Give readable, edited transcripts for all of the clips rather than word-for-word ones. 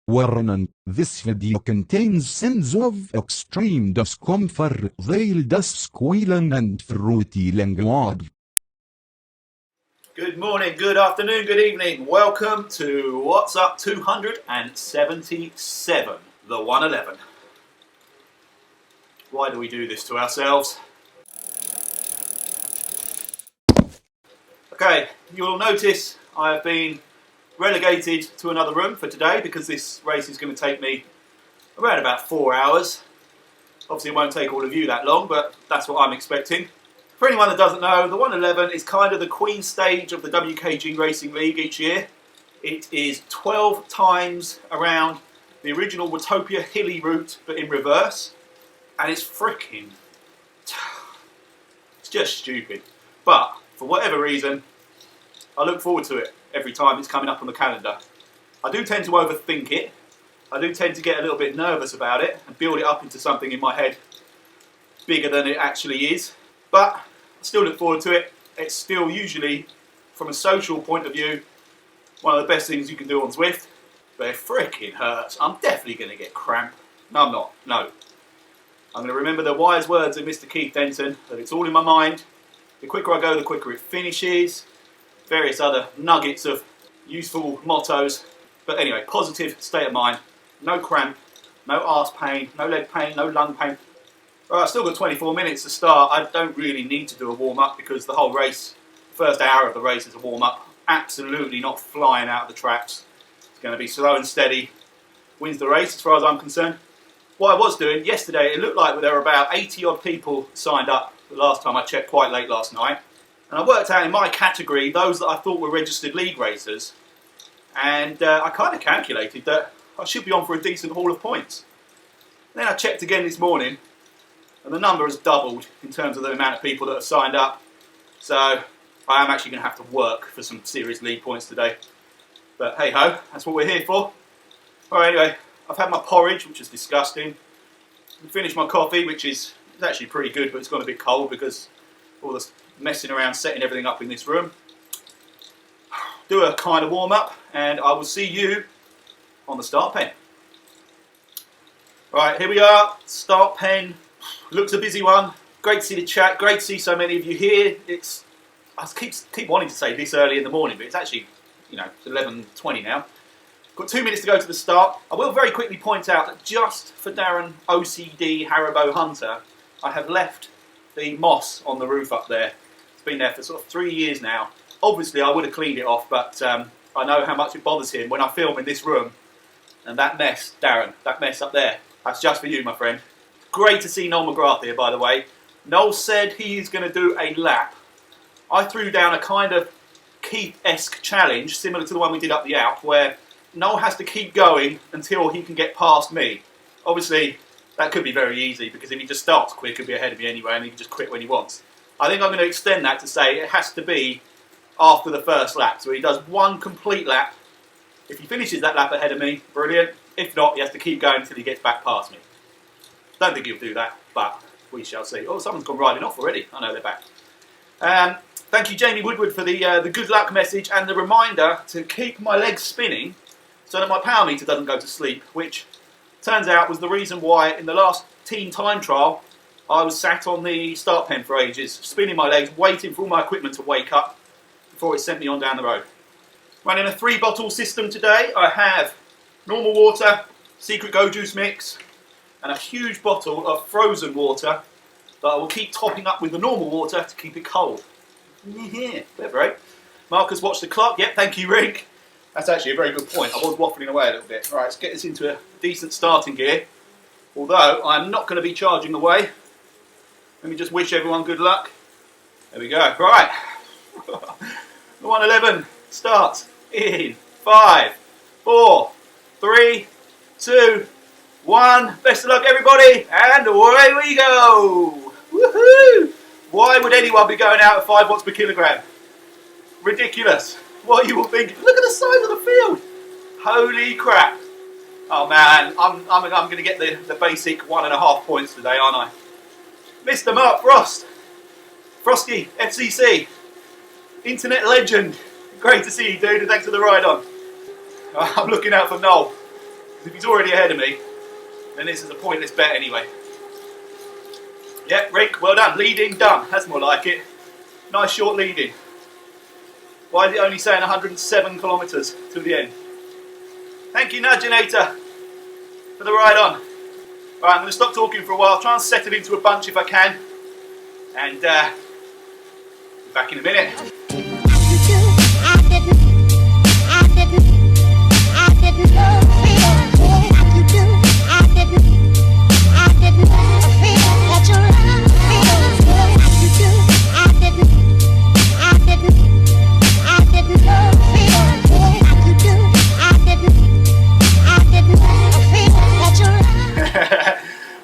Warning, this video contains scenes of extreme discomfort, veiled squealing and fruity language. Good morning, good afternoon, good evening. Welcome to What's Up 277, the 111. Why do we do this to ourselves? Okay, you'll notice I have been relegated to another room for today because this race is going to take me around about 4 hours. Obviously it won't take all of you that long, but that's what I'm expecting. For anyone that doesn't know, the 111 is kind of the queen stage of the WKG Racing League each year. It is 12 times around the original Watopia hilly route, but in reverse. And it's freaking... it's just stupid. But, for whatever reason, I look forward to it every time it's coming up on the calendar. I do tend to overthink it. I do tend to get a little bit nervous about it and build it up into something in my head bigger than it actually is. But I still look forward to it. It's still usually, from a social point of view, one of the best things you can do on Zwift. But it freaking hurts. I'm definitely going to get cramp. No, I'm not. No. I'm going to remember the wise words of Mr. Keith Denton, that it's all in my mind. The quicker I go, the quicker it finishes. Various other nuggets of useful mottos. But anyway, positive state of mind. No cramp, no arse pain, no leg pain, no lung pain. Right, I've still got 24 minutes to start. I don't really need to do a warm-up because the whole race, first hour of the race is a warm-up. Absolutely not flying out of the traps. It's going to be slow and steady. Wins the race as far as I'm concerned. What I was doing yesterday, it looked like there were about 80 odd people signed up the last time I checked, quite late last night. And I worked out in my category those that I thought were registered league racers. And I kind of calculated that I should be on for a decent haul of points. And then I checked again this morning, and the number has doubled in terms of the amount of people that have signed up. So I am actually going to have to work for some serious league points today. But hey ho, that's what we're here for. Alright, anyway, I've had my porridge, which is disgusting. I finished my coffee, which is actually pretty good, but it's gone a bit cold because all the messing around setting everything up in this room. Do a kind of warm up and I will see you on the start pen. Right, here we are, start pen. Looks a busy one. Great to see the chat, great to see so many of you here. I keep wanting to say this early in the morning, but it's actually, you know, it's 11:20 now. Got 2 minutes to go to the start. I will very quickly point out that just for Darren OCD Haribo Hunter, I have left the moss on the roof up there. It's been there for sort of 3 years now. Obviously I would have cleaned it off, but I know how much it bothers him when I film in this room. And that mess, Darren, that mess up there, that's just for you, my friend. Great to see Noel McGrath here, by the way. Noel said he is going to do a lap. I threw down a kind of Keith-esque challenge, similar to the one we did up the Alp, where Noel has to keep going until he can get past me. Obviously, that could be very easy, because if he just starts quick, he'll be ahead of me anyway, and he can just quit when he wants. I think I'm going to extend that to say it has to be after the first lap. So he does one complete lap. If he finishes that lap ahead of me, brilliant. If not, he has to keep going until he gets back past me. Don't think he'll do that, but we shall see. Oh, someone's gone riding off already. I know they're back. Thank you, Jamie Woodward, for the good luck message and the reminder to keep my legs spinning so that my power meter doesn't go to sleep, which turns out was the reason why in the last teen time trial I was sat on the start pen for ages, spinning my legs, waiting for all my equipment to wake up before it sent me on down the road. Running a 3-bottle system today. I have normal water, Secret Go Juice mix, and a huge bottle of frozen water that I will keep topping up with the normal water to keep it cold. Yeah, clever, eh? Marcus watched the clock. Yep, thank you, Rick. That's actually a very good point. I was waffling away a little bit. Right, let's get this into a decent starting gear. Although I'm not going to be charging away. Let me just wish everyone good luck. There we go. Right. The 111 starts in 5, 4, 3, 2, 1. Best of luck, everybody. And away we go. Woohoo! Why would anyone be going out at 5 watts per kilogram? Ridiculous. What are you all thinking? Look at the size of the field. Holy crap. Oh man, I'm going to get the basic 1.5 points today, aren't I? Mr. Mark Frost. Frosty, FCC. Internet legend. Great to see you, dude, and thanks for the ride on. I'm looking out for Noel. If he's already ahead of me, then this is a pointless bet anyway. Yep, Rick, well done. Leading done. That's more like it. Nice short leading. Why is it only saying 107 kilometres to the end? Thank you, Nudginator, for the ride on. Right, I'm going to stop talking for a while, try and settle into a bunch if I can, and be back in a minute.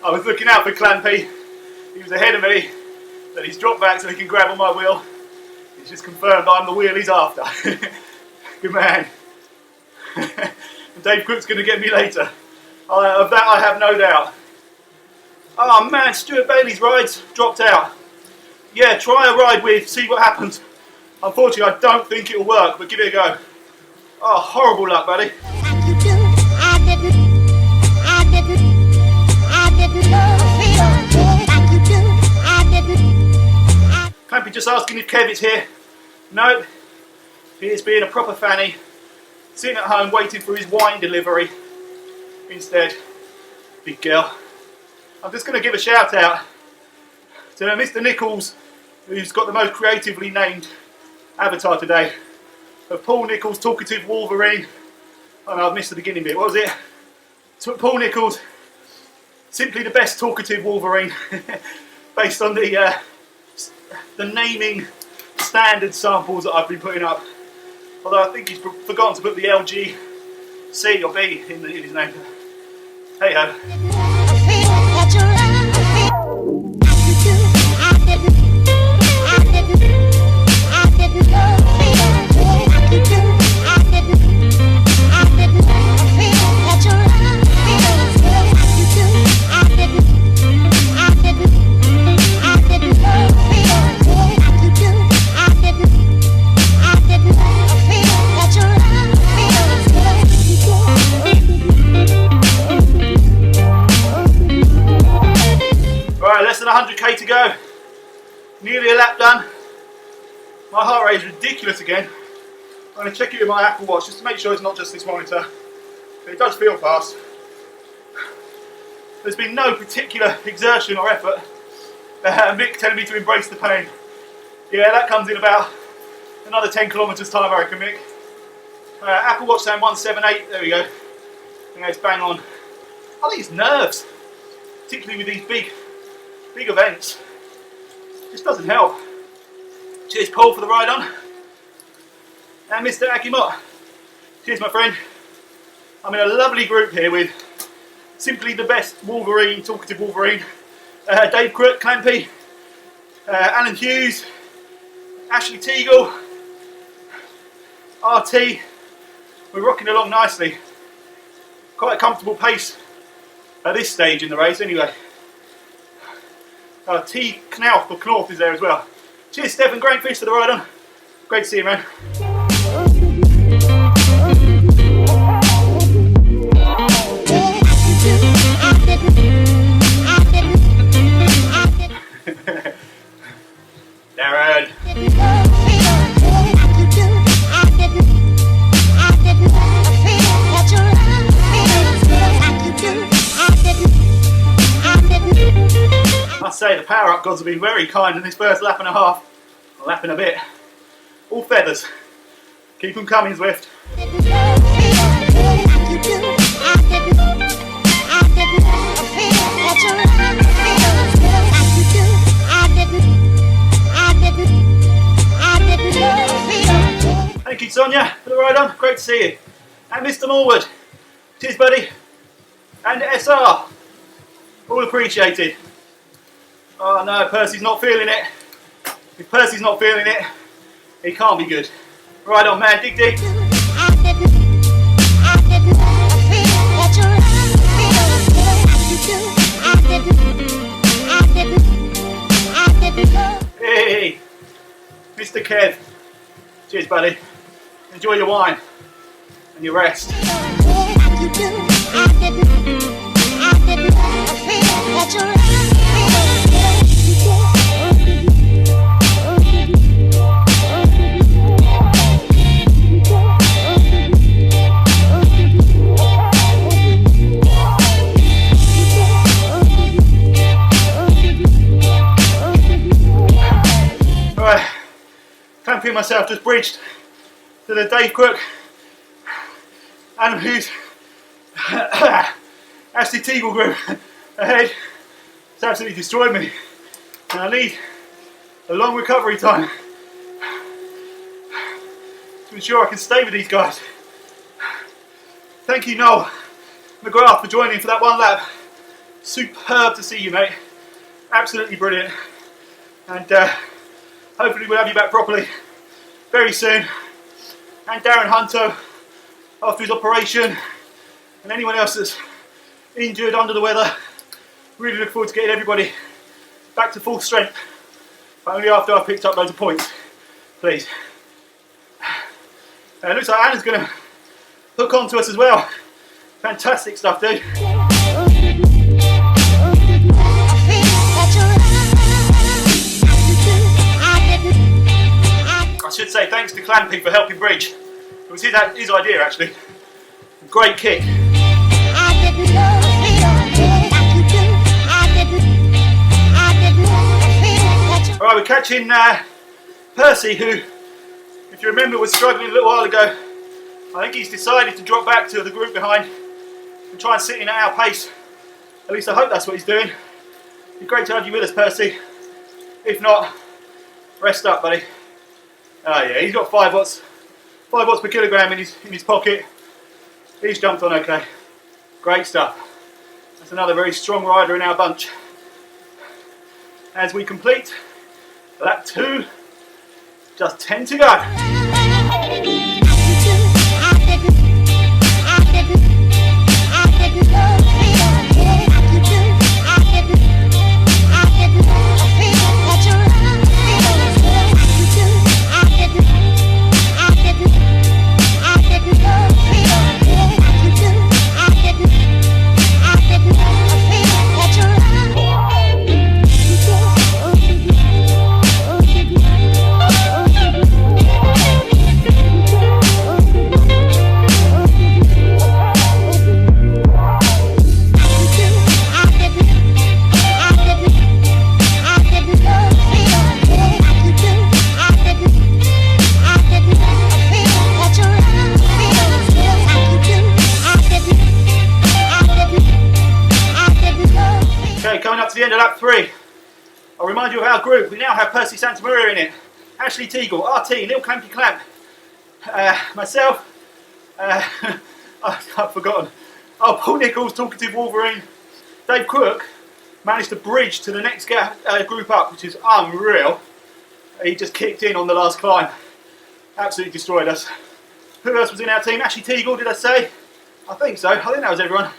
I was looking out for Clampy. He was ahead of me. Then he's dropped back so he can grab on my wheel. He's just confirmed I'm the wheel he's after. Good man. Dave Crook's going to get me later. Of that I have no doubt. Oh man, Stuart Bailey's ride's dropped out. Yeah, try a ride with, see what happens. Unfortunately, I don't think it'll work, but give it a go. Oh, horrible luck, buddy. Clampy just asking if Kev is here. Nope. He is being a proper fanny. Sitting at home waiting for his wine delivery. Instead, big girl. I'm just going to give a shout out to Mr. Nichols, who's got the most creatively named avatar today. Of Paul Nichols, Talkative Wolverine. Oh no, I've missed the beginning bit. What was it? Paul Nichols, simply the best talkative Wolverine, based on the naming standard samples that I've been putting up. Although I think he's forgotten to put the LG C or B in his name. Hey ho. Less than 100k to go. Nearly a lap done. My heart rate is ridiculous again. I'm going to check it with my Apple Watch just to make sure it's not just this monitor. But it does feel fast. There's been no particular exertion or effort. Mick telling me to embrace the pain. Yeah, that comes in about another 10 kilometres time, I reckon, Mick. Apple Watch saying 178. There we go. Yeah, it's bang on. I think it's nerves, particularly with these big events. Just doesn't help. Cheers, Paul, for the ride on. And Mr. Akimot. Cheers, my friend. I'm in a lovely group here with simply the best Wolverine, talkative Wolverine. Dave Crook, Clampy, Alan Hughes, Ashley Teagle, RT. We're rocking along nicely. Quite a comfortable pace at this stage in the race anyway. T. Knauf, or Knauf, is there as well. Cheers, Stephen. Great fish for the ride on. Great to see you, man. Darren. I must say the power-up gods have been very kind in this first lap and a half. A lap and a bit. All feathers. Keep them coming, Zwift. Thank you, Sonia, for the ride on. Great to see you. And Mr. Morwood. Cheers, buddy. And SR. All appreciated. Oh no, Percy's not feeling it. If Percy's not feeling it, he can't be good. Right on, man, dig deep. Hey, Mr. Kev. Cheers, buddy. Enjoy your wine and your rest. and myself just bridged to the Dave Crook, Adam Hughes, Ashley Teagle group ahead. It's absolutely destroyed me, and I need a long recovery time to ensure I can stay with these guys. Thank you, Noel McGrath, for joining for that one lap. Superb to see you, mate. Absolutely brilliant. And hopefully we'll have you back properly very soon. And Darren Hunter after his operation, and anyone else that's injured, under the weather. Really look forward to getting everybody back to full strength, but only after I've picked up loads of points, please. It looks like Anna's going to hook on to us as well. Fantastic stuff, dude. I should say thanks to Clampy for helping bridge. It was his idea, actually. Great kick. Alright, we're catching Percy, who, if you remember, was struggling a little while ago. I think he's decided to drop back to the group behind and try and sit in at our pace. At least I hope that's what he's doing. It'd be great to have you with us, Percy. If not, rest up, buddy. Oh yeah, he's got 5 watts per kilogram in his pocket. He's jumped on okay. Great stuff. That's another very strong rider in our bunch. As we complete lap 2, just 10 to go. The end of lap 3. I'll remind you of our group. We now have Percy Santamaria in it, Ashley Teagle, RT, Lil Clampy Clamp, myself, I've forgotten, Paul Nichols, Talkative Wolverine. Dave Crook managed to bridge to the next group up, which is unreal. He just kicked in on the last climb, absolutely destroyed us. Who else was in our team? Ashley Teagle, did I say? I think so, I think that was everyone.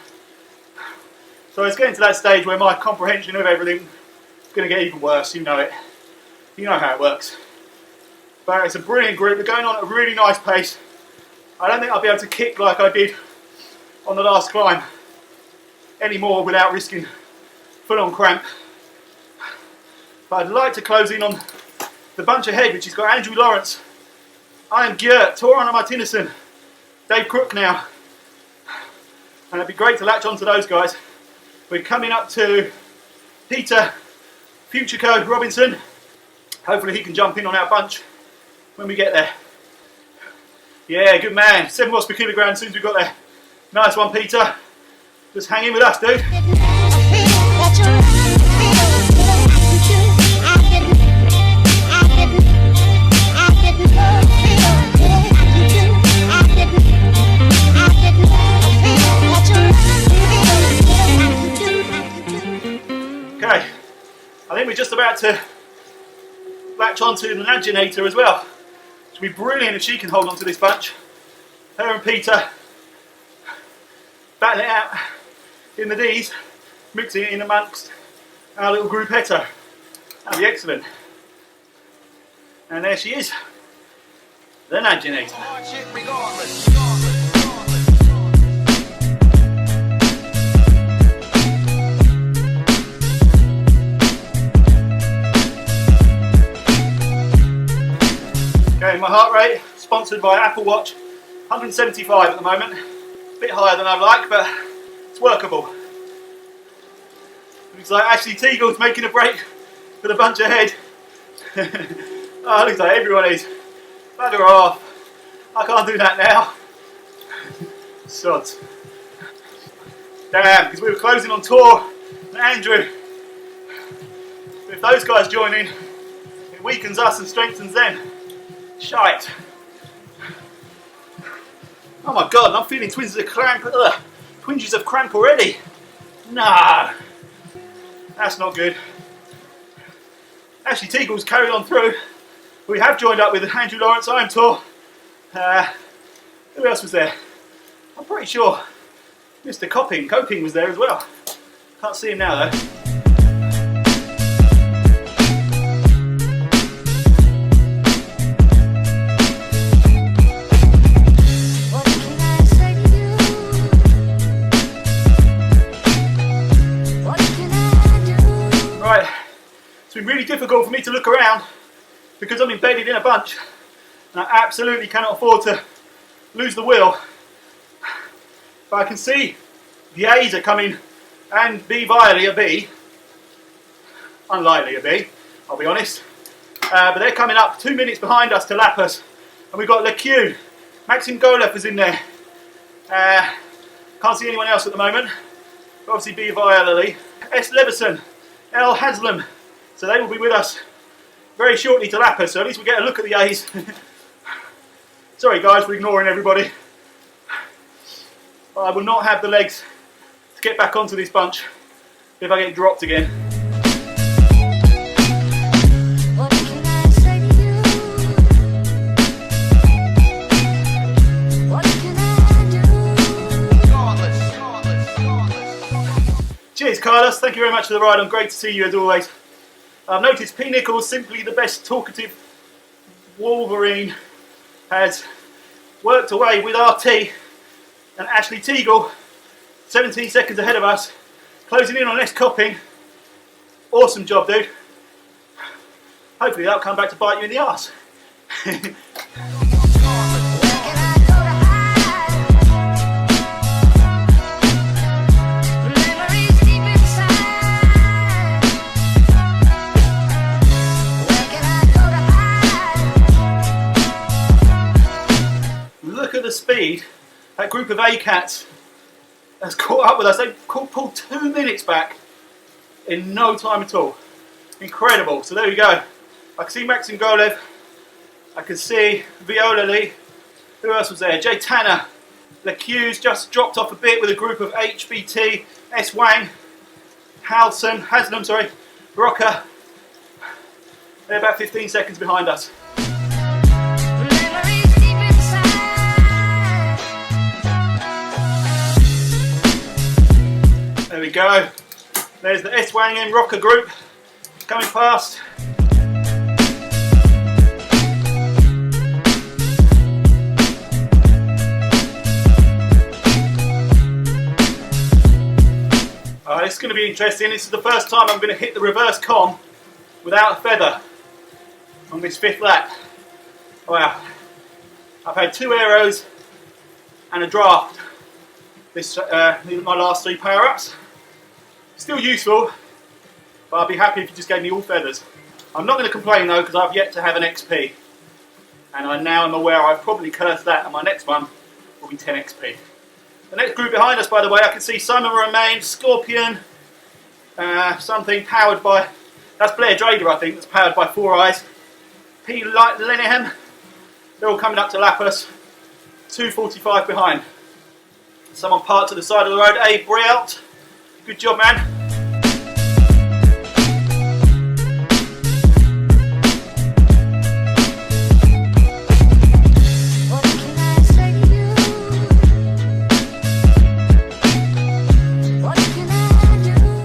So it's getting to that stage where my comprehension of everything is going to get even worse, you know it. You know how it works. But it's a brilliant group, they're going on at a really nice pace. I don't think I'll be able to kick like I did on the last climb anymore without risking full-on cramp. But I'd like to close in on the bunch ahead, which has got Andrew Lawrence, Ian Gjert, Toran Martinison, Dave Crook now. And it'd be great to latch on to those guys. We're coming up to Peter Futureco Robinson. Hopefully he can jump in on our bunch when we get there. Yeah, good man. 7 watts per kilogram as soon as we got there. Nice one, Peter. Just hang in with us, dude. Okay, I think we're just about to latch onto the Naginator as well. It'll be brilliant if she can hold on to this bunch. Her and Peter battle it out in the D's, mixing it in amongst our little groupetto. That'll be excellent. And there she is, the Naginator. Okay, my heart rate, sponsored by Apple Watch, 175 at the moment. A bit higher than I'd like, but it's workable. Looks like Ashley Teagle's making a break for the bunch ahead. Oh, looks like everyone is. Bugger off. I can't do that now. Sods. Damn, because we were closing on Tor and Andrew. If those guys join in, it weakens us and strengthens them. Shite. Oh my god, I'm feeling twinges of cramp. Ugh. Twinges of cramp already. No. That's not good. Ashley Teagle's carried on through. We have joined up with Andrew Lawrence Home Tour. Who else was there? I'm pretty sure Mr. Coping was there as well. Can't see him now though. Right, it's been really difficult for me to look around because I'm embedded in a bunch and I absolutely cannot afford to lose the wheel. But I can see the A's are coming and B violently a B. Unlikely a B, I'll be honest. But they're coming up 2 minutes behind us to lap us. And we've got LeQ. Maxim Golev is in there. Can't see anyone else at the moment. But obviously B violently. S. Leveson, L. Haslam. So they will be with us very shortly to lap us. So at least we get a look at the A's. Sorry guys for ignoring everybody. But I will not have the legs to get back onto this bunch if I get dropped again. Cheers Carlos, thank you very much for the ride on, great to see you as always. I've noticed P. Nichols, simply the best talkative Wolverine, has worked away with RT and Ashley Teagle, 17 seconds ahead of us, closing in on S. Copping. Awesome job, dude. Hopefully that'll come back to bite you in the arse. Look at the speed. That group of A-cats has caught up with us. They've pulled 2 minutes back in no time at all. Incredible. So there we go. I can see Maxim Golev. I can see Viola Lee. Who else was there? Jay Tanner. LeQ's just dropped off a bit with a group of HBT, S. Wang, Haslam, sorry, Rocker. They're about 15 seconds behind us. There we go. There's the S. Wang and Rocker group coming past. This is going to be interesting. This is the first time I'm going to hit the reverse com without a feather on this 5th lap. Wow. I've had 2 aeros and a draft. These are my last 3 power-ups. Still useful, but I'd be happy if you just gave me all feathers. I'm not going to complain though, because I've yet to have an XP. And I now am aware I've probably cursed that, and my next one will be 10 XP. The next group behind us, by the way, I can see Simon Romain, Scorpion, something powered by, that's Blair Drader I think, that's powered by 4 Eyes. P. Lenihan, they're all coming up to lap us, 2:45 behind. Someone parked to the side of the road, Abe Brielt, good job man.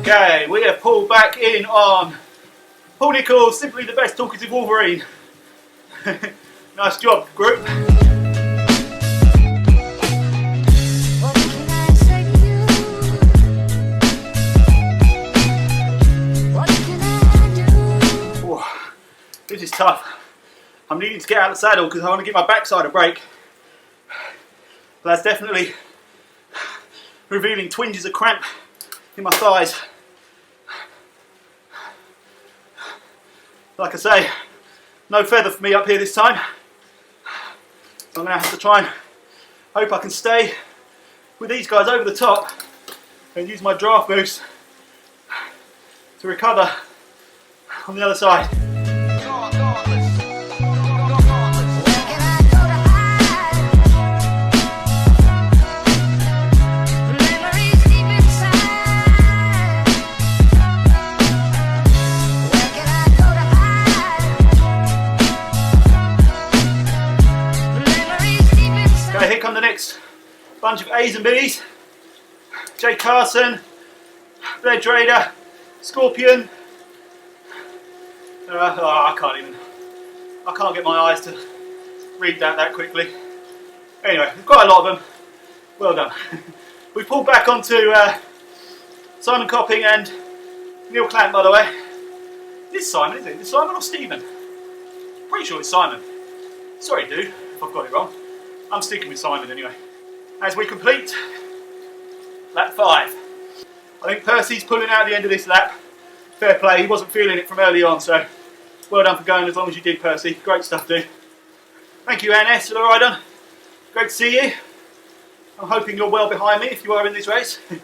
Okay, we have pulled back in on Paul Nichols, simply the best talkative Wolverine. Nice job, group. Whoa, this is tough. I'm needing to get out of the saddle because I want to give my backside a break. But that's definitely revealing twinges of cramp in my thighs. Like I say, no feather for me up here this time. So I'm going to have to try and hope I can stay with these guys over the top and use my draft boost to recover on the other side. Okay, here come the next bunch of A's and B's. J. Carson, Blade Raider, Scorpion. I can't get my eyes to read that quickly. Anyway, we've got a lot of them. Well done. We pulled back onto Simon Copping and Neil Clamp, by the way. This Simon, is it? Is it Simon or Stephen? Pretty sure it's Simon. Sorry, dude, if I've got it wrong. I'm sticking with Simon anyway. As we complete lap 5. I think Percy's pulling out the end of this lap. Fair play, he wasn't feeling it from early on, so well done for going as long as you did, Percy. Great stuff, dude. Thank you, NS, for the ride on. Great to see you. I'm hoping you're well behind me if you are in this race. And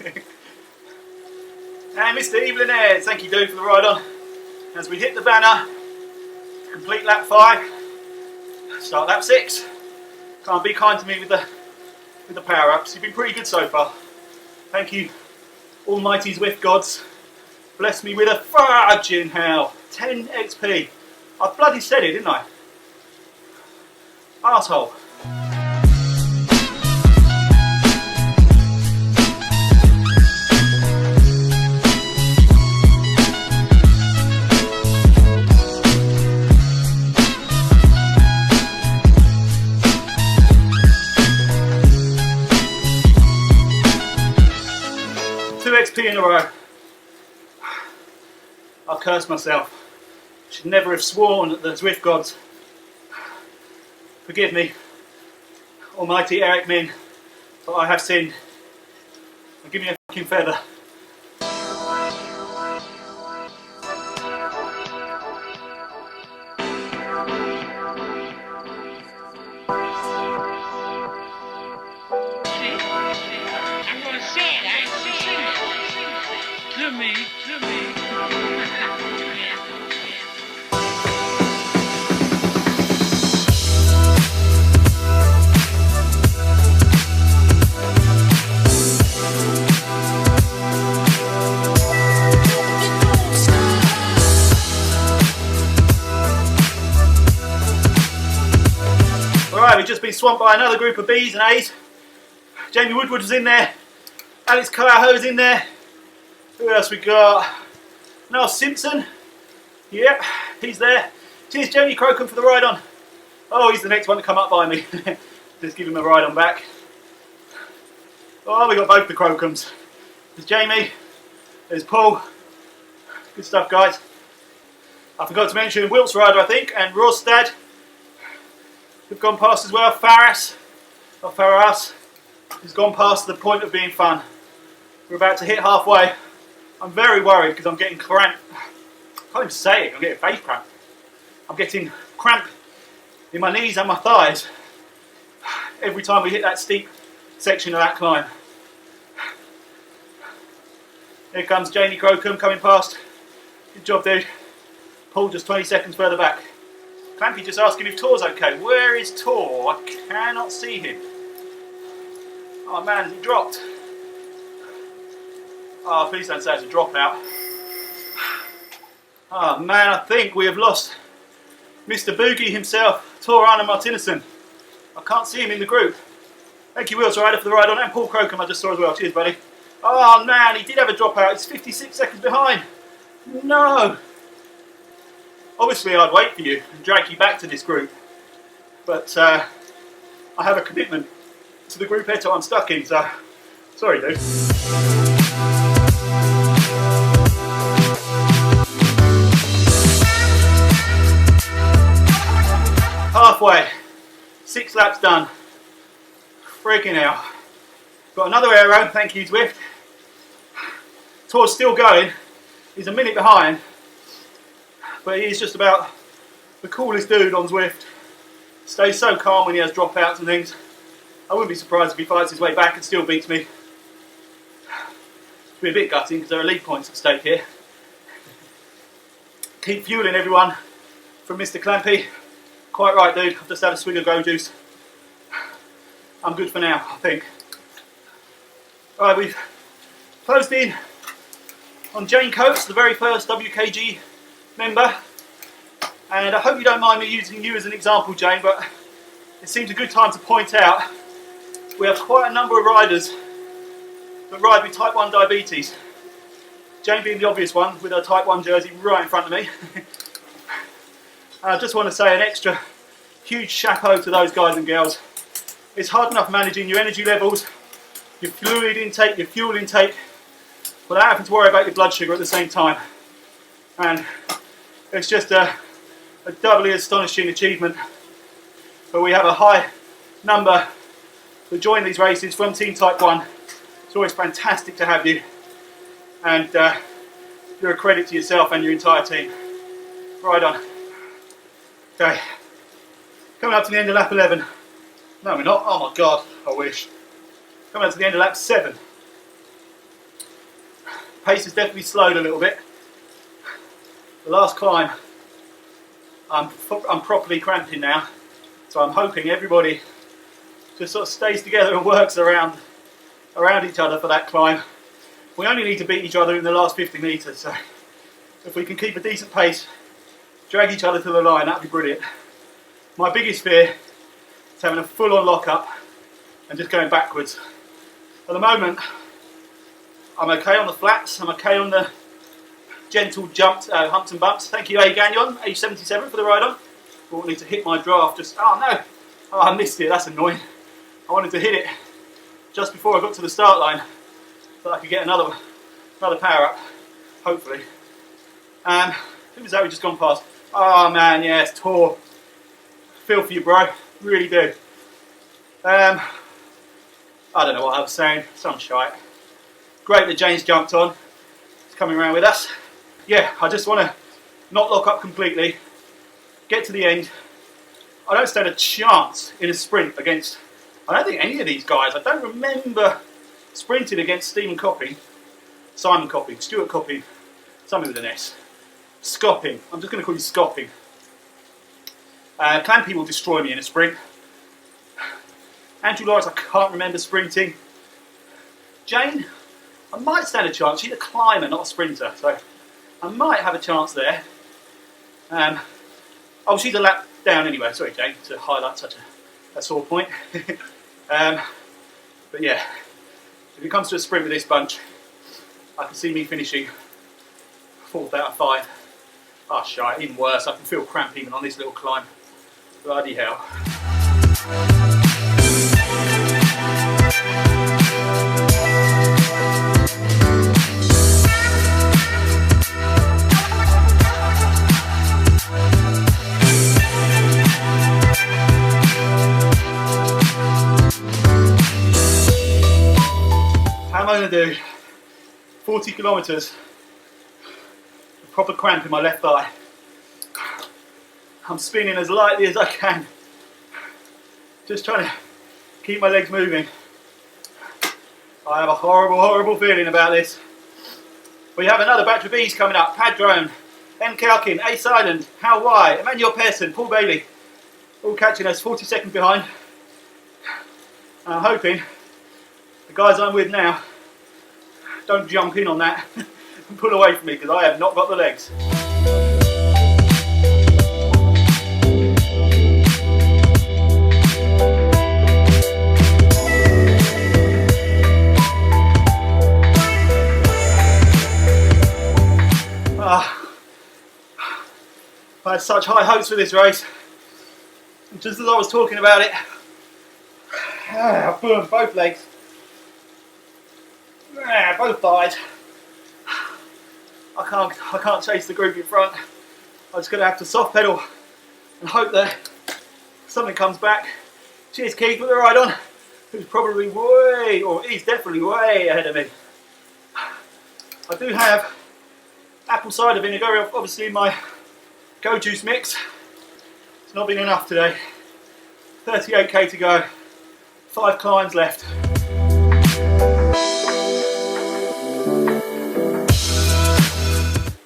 Mr. Evelyn Ayres, thank you, dude, for the ride on. As we hit the banner, complete lap 5, start lap 6. Can't be kind to me with the power-ups. You've been pretty good so far. Thank you, almighty Zwift gods. Bless me with a fudging hell. 10 XP. I bloody said it, didn't I? Arsehole. XP in a row. I'll curse myself. I should never have sworn at the Zwift gods. Forgive me, almighty Eric Min, but I have sinned. Now give me a fucking feather. We've just been swamped by another group of B's and A's. Jamie Woodward was in there. Alex Callaho's in there. Who else we got? Noel Simpson. Yep, he's there. Cheers, Jamie Crocombe, for the ride on. Oh, he's the next one to come up by me. Just give him a ride on back. Oh, we got both the Crocombes. There's Jamie. There's Paul. Good stuff, guys. I forgot to mention Wilt's rider, I think, and Rostad. We've gone past as well. Farras has gone past the point of being fun. We're about to hit halfway. I'm very worried because I'm getting cramp. I can't even say it, I'm getting face cramp. I'm getting cramp in my knees and my thighs every time we hit that steep section of that climb. Here comes Jamie Crocombe coming past. Good job, dude. Paul just 20 seconds further back. Clampy just asking if Tor's okay. Where is Tor? I cannot see him. Oh man, has he dropped? Oh, please don't say it's a dropout. Oh man, I think we have lost Mr. Boogie himself, Tor Arne Martinusson. I can't see him in the group. Thank you, Wills Rider, for the ride on, and Paul Crocombe I just saw as well. Cheers, buddy. Oh man, he did have a dropout. He's 56 seconds behind. No. Obviously, I'd wait for you and drag you back to this group, but I have a commitment to the group Eto I'm stuck in, so sorry, dude. Halfway, 6 laps done. Freaking hell. Got another aero, thank you, Zwift. Tor's still going, he's a minute behind. But he's just about the coolest dude on Zwift. Stays so calm when he has dropouts and things. I wouldn't be surprised if he fights his way back and still beats me. It'll be a bit gutting because there are league points at stake here. Keep fueling everyone from Mr. Clampy. Quite right, dude. I've just had a swig of Go Juice. I'm good for now, I think. Alright, we've closed in on Jane Coates, the very first WKG member. And I hope you don't mind me using you as an example, Jane, but it seems a good time to point out we have quite a number of riders that ride with type 1 diabetes. Jane being the obvious one with her type 1 jersey right in front of me. And I just want to say an extra huge chapeau to those guys and girls. It's hard enough managing your energy levels, your fluid intake, your fuel intake, without having to worry about your blood sugar at the same time. And it's just a doubly astonishing achievement. But we have a high number that join these races from Team Type 1. It's always fantastic to have you. And you're a credit to yourself and your entire team. Right on. Okay. Coming up to the end of lap 11. No, we're not. Oh my God, I wish. Coming up to the end of lap 7. Pace has definitely slowed a little bit. The last climb, I'm properly cramping now. So I'm hoping everybody just sort of stays together and works around each other for that climb. We only need to beat each other in the last 50 metres, so if we can keep a decent pace, drag each other to the line, that'd be brilliant. My biggest fear is having a full-on lock-up and just going backwards. At the moment, I'm okay on the flats, I'm okay on the gentle humps and bumps. Thank you, A Gagnon, age 77 for the ride on. I need to hit my draft just, oh no, oh, I missed it, that's annoying. I wanted to hit it just before I got to the start line so I could get another power up, hopefully. Who was that we just gone past? Oh man, yes, Tor. Feel for you, bro, really do. I don't know what I was saying, some shite. Great that James jumped on, he's coming around with us. Yeah, I just want to not lock up completely, get to the end. I don't stand a chance in a sprint against, I don't think any of these guys, I don't remember sprinting against Simon Copping, Stuart Copping, something with an S. Scopping, I'm just going to call you Scopping. Clampy will destroy me in a sprint. Andrew Lawrence, I can't remember sprinting. Jane, I might stand a chance. She's a climber, not a sprinter, so I might have a chance there. Oh, she's a lap down anyway. Sorry, Jane, to highlight such a sore point. But yeah, if it comes to a sprint with this bunch, I can see me finishing 4th out of 5. Oh, shite, even worse. I can feel cramp even on this little climb. Bloody hell. How am I going to do 40 kilometres with proper cramp in my left thigh? I'm spinning as lightly as I can, just trying to keep my legs moving. I have a horrible, horrible feeling about this. We have another batch of Bs coming up. Padrone, M. Kalkin, Ace Island, Hal Y, Emmanuel Pearson, Paul Bailey, all catching us 40 seconds behind. And I'm hoping the guys I'm with now don't jump in on that and pull away from me, because I have not got the legs. I had such high hopes for this race. Just as I was talking about it, I burned both legs, both thighs. I can't chase the group in front. I'm just going to have to soft pedal and hope that something comes back. Cheers, Keith, with the ride on, who's probably way, or he's definitely way ahead of me. I do have apple cider vinegar, obviously, in my Go Juice mix. It's not been enough today. 38k to go. 5 climbs left.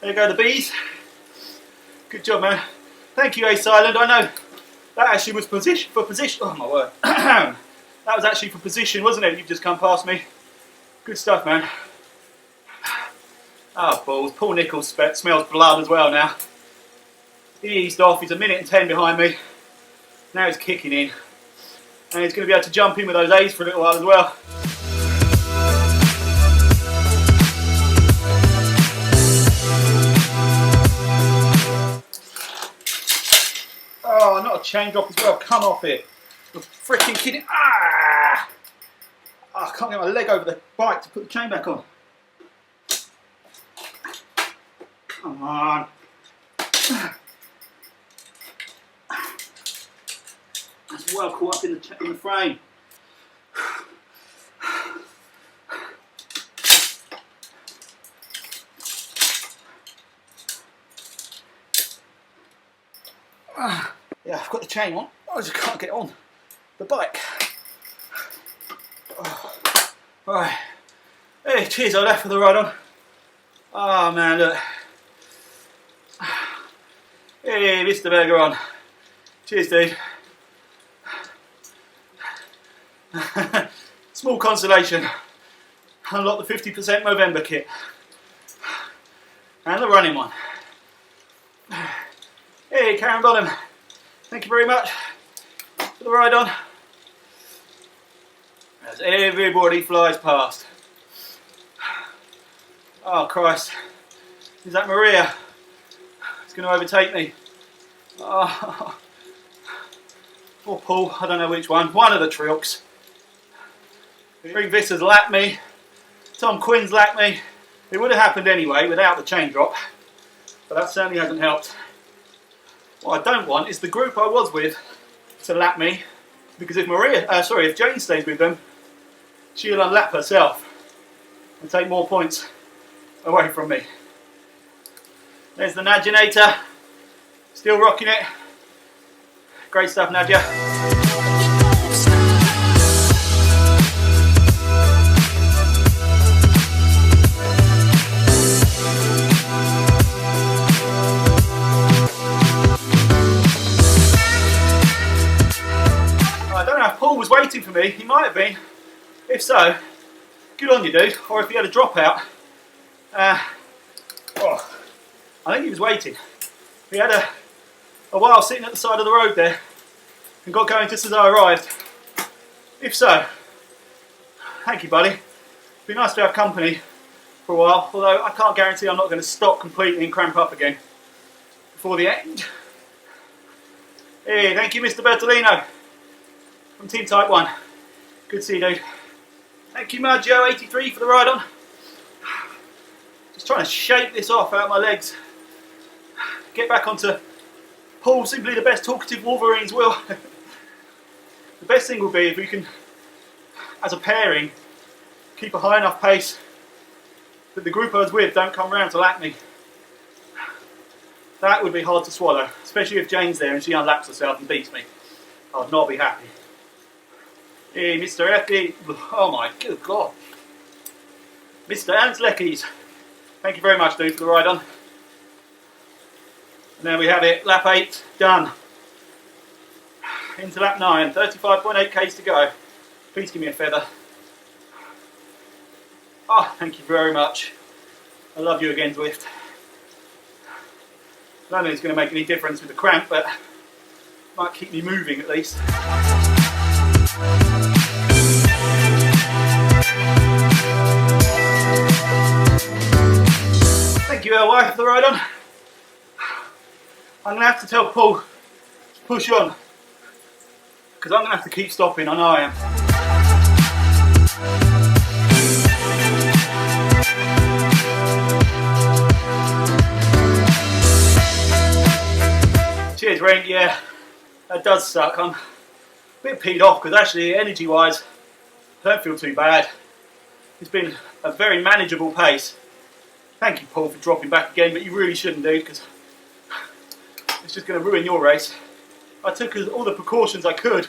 There go the bees. Good job, man. Thank you, Ace Island. I know that actually was position for position. Oh my word. That was actually for position, wasn't it? You've just come past me. Good stuff, man. Oh, balls. Paul Nichols smells blood as well now. He eased off. He's 1:10 behind me. Now he's kicking in. And he's going to be able to jump in with those A's for a little while as well. Oh, not a chain drop as well. Come off it. You're freaking kidding. Ah! Oh, I can't get my leg over the bike to put the chain back on. Come on. That's well caught up in the frame. Yeah, I've got the chain on. I just can't get on the bike. Alright. Hey, cheers, I left for the ride on. Oh man, look. Hey, Mr. Burger on. Cheers, dude. Small consolation. Unlock the 50% Movember kit. And the running one. Hey, Karen Bonham. Thank you very much for the ride on. As everybody flies past. Oh Christ. Is that Maria? It's going to overtake me. Oh. Or Paul, I don't know which one. One of the Trilks. Ring Visser's lapped me. Tom Quinn's lapped me. It would have happened anyway without the chain drop. But that certainly hasn't helped. What I don't want is the group I was with to lap me, because if Jane stays with them, she'll unlap herself and take more points away from me. There's the Nadjanator, still rocking it. Great stuff, Nadia. Paul was waiting for me. He might have been. If so, good on you, dude. Or if he had a dropout. I think he was waiting. He had a while sitting at the side of the road there and got going just as I arrived. If so, thank you, buddy. It'd be nice to have company for a while, although I can't guarantee I'm not going to stop completely and cramp up again before the end. Hey, thank you, Mr. Bertolino. From Team Type 1. Good to see you, dude. Thank you, Maggio83 for the ride on. Just trying to shake this off out of my legs. Get back onto Paul, simply the best talkative Wolverines will. The best thing will be if we can, as a pairing, keep a high enough pace that the group I was with don't come round to lap me. That would be hard to swallow, especially if Jane's there and she unlaps herself and beats me. I'd not be happy. Hey, Mr. Effie. Oh my good God. Mr. Ansleckys. Thank you very much, dude, for the ride on. And there we have it. Lap 8 done. Into lap 9. 35.8 k's to go. Please give me a feather. Oh, thank you very much. I love you again, Zwift. I don't think it's going to make any difference with the cramp, but it might keep me moving at least. Thank you, LY, for the ride on. I'm going to have to tell Paul to push on, because I'm going to have to keep stopping. I know I am. Cheers, Ring. Yeah, that does suck. I'm a bit peed off because actually, energy-wise, I don't feel too bad. It's been a very manageable pace. Thank you, Paul, for dropping back again, but you really shouldn't do, because it's just going to ruin your race. I took all the precautions I could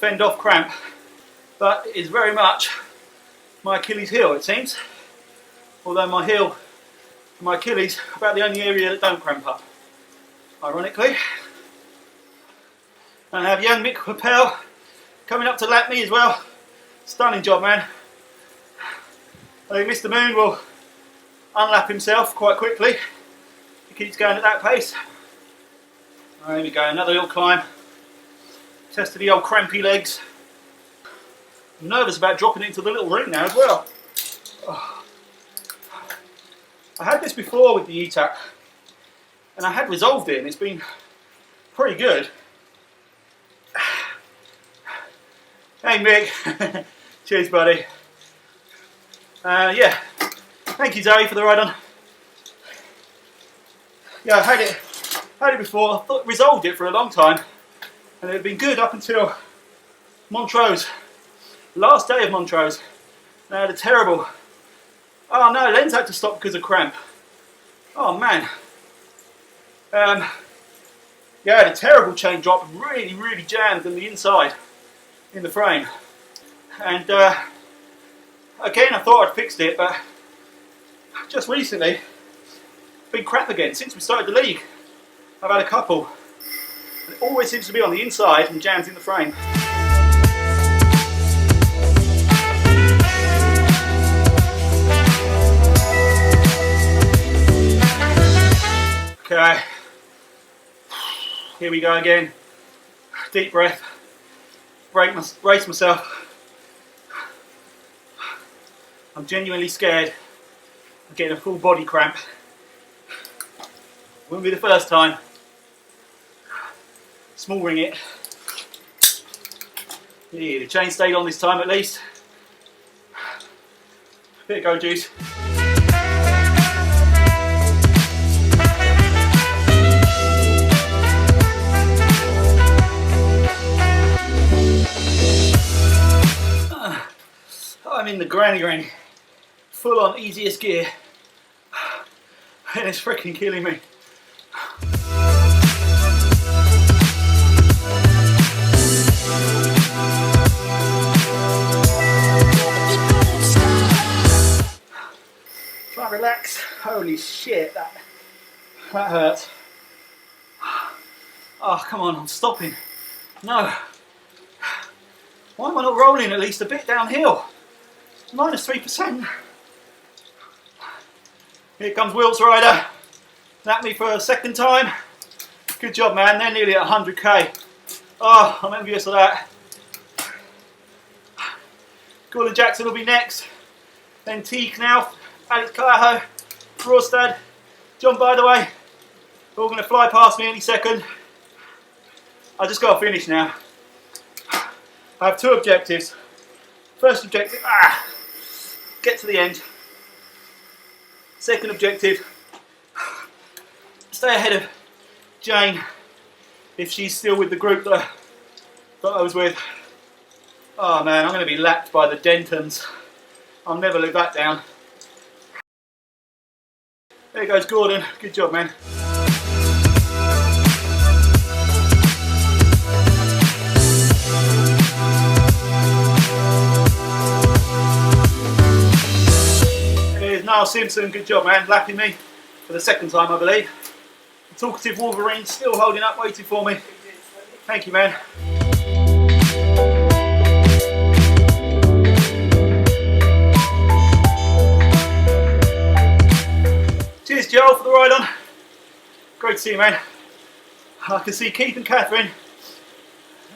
fend off cramp, but it is very much my Achilles heel, it seems. Although my heel and my Achilles are about the only area that don't cramp up, ironically. And I have young Mick Rappel coming up to lap me as well. Stunning job, man. I think Mr. Moon will unlap himself quite quickly. He keeps going at that pace. There we go, another little climb. Test of the old crampy legs. I'm nervous about dropping into the little ring now as well. Oh. I had this before with the eTap, and I had resolved it, and it's been pretty good. Hey Mick, cheers buddy. Yeah, thank you Zoe for the ride on. Yeah, I had it before. I thought resolved it for a long time, and it had been good up until Montrose. Last day of Montrose. And I had a terrible. Oh no, lens had to stop because of cramp. Oh man. Yeah, I had a terrible chain drop, really, really jammed on the inside in the frame. And again, I thought I'd fixed it, but just recently, been crap again. Since we started the league, I've had a couple. It always seems to be on the inside and jams in the frame. Okay, here we go again. Deep breath, brace myself. I'm genuinely scared of getting a full body cramp. Won't be the first time. Small ring it. Yeah, the chain stayed on this time at least. Here you go, Juice. I'm in the granny, full on easiest gear, and it's freaking killing me. Try and relax. Holy shit, that hurts. Oh, come on, I'm stopping. No. Why am I not rolling at least a bit downhill? -3%. Here comes Wilt's rider. Lap me for a second time. Good job, man. They're nearly at 100k. Oh, I'm envious of that. Gordon Jackson will be next. Then T. Knauf, Alex Cajo, Rorstad, John by the way. All going to fly past me any second. I just got to finish now. I have two objectives. First objective, get to the end. Second objective, stay ahead of Jane if she's still with the group that I was with. Oh man, I'm going to be lapped by the Dentons. I'll never live that down. There goes Gordon, good job man. Niall Simpson, good job man, lapping me for the second time I believe. The talkative Wolverine still holding up, waiting for me. Thank you man. Cheers Joel for the ride on. Great to see you man. I can see Keith and Catherine,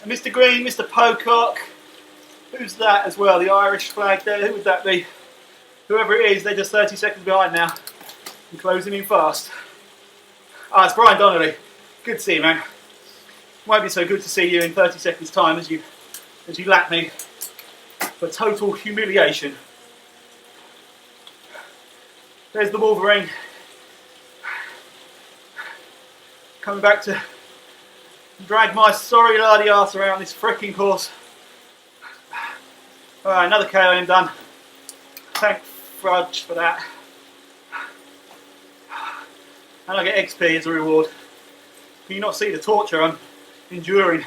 and Mr Green, Mr Pocock. Who's that as well, the Irish flag there, who would that be? Whoever it is, they're just 30 seconds behind now and closing in fast. Ah, it's Brian Donnelly. Good to see you, man. Won't be so good to see you in 30 seconds time as you lap me for total humiliation. There's the Wolverine. Coming back to drag my sorry lardy arse around this freaking course. Alright, another KOM done. Thank Fudge for that. And I get XP as a reward. Can you not see the torture I'm enduring?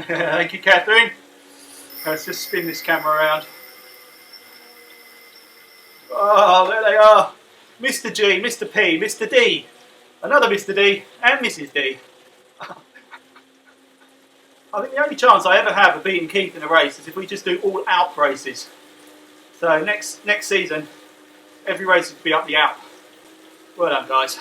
Thank you, Catherine. Let's just spin this camera around. Oh, there they are. Mr. G, Mr. P, Mr. D, another Mr. D, and Mrs. D. I think the only chance I ever have of beating Keith in a race is if we just do all Alp races. So next season, every race would be up the Alp. Well done, guys.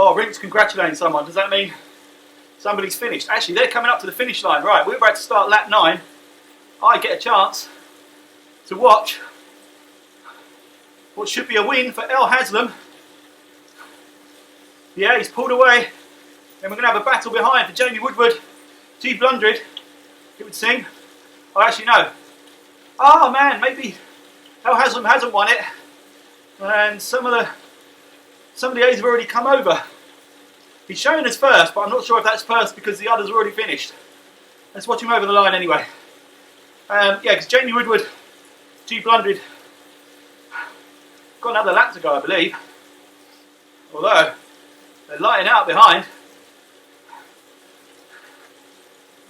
Oh, Rink's congratulating someone. Does that mean somebody's finished? Actually, they're coming up to the finish line. Right, we're about to start lap 9. I get a chance to watch what should be a win for El Haslam. Yeah, he's pulled away. Then we're going to have a battle behind for Jamie Woodward. G Blundred, it would seem. Oh, actually, no. Oh, man, maybe El Haslam hasn't won it. And some of the A's have already come over. He's showing us first, but I'm not sure if that's first because the others are already finished. Let's watch him over the line anyway. Yeah, because Jamie Woodward, G Blundred, got another lap to go, I believe. Although, they're lighting out behind.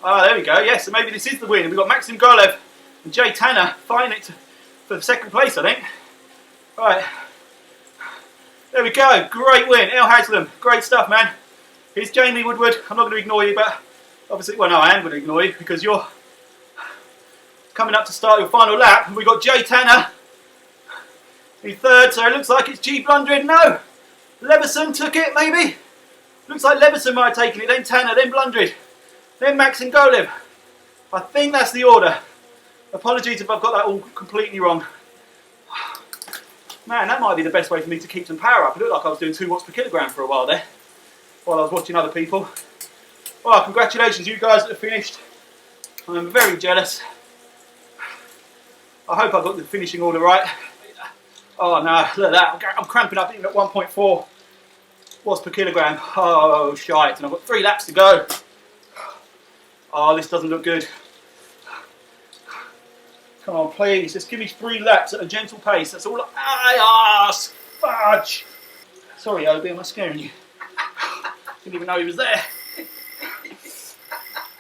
Ah, there we go. Yes, so maybe this is the win. We've got Maxim Golev and Jay Tanner fighting it for the second place, I think. Right. There we go. Great win. El Haslam. Great stuff, man. Here's Jamie Woodward. I'm not going to ignore you, but obviously, well, no, I am going to ignore you because you're coming up to start your final lap. And we've got Jay Tanner in third, so it looks like it's G Blundred. No! Leveson took it, maybe? Looks like Leveson might have taken it, then Tanner, then Blundred, then Maxim Golev. I think that's the order. Apologies if I've got that all completely wrong. Man, that might be the best way for me to keep some power up. It looked like I was doing 2 watts per kilogram for a while there, while I was watching other people. Well, congratulations, you guys that have finished. I'm very jealous. I hope I got the finishing order right. Oh no, look at that, I'm cramping up even at 1.4 watts per kilogram. Oh shite, and I've got 3 laps to go. Oh, this doesn't look good. Come on, please, just give me 3 laps at a gentle pace. That's all I ask. Fudge. Sorry, Obi, am I scaring you? Didn't even know he was there.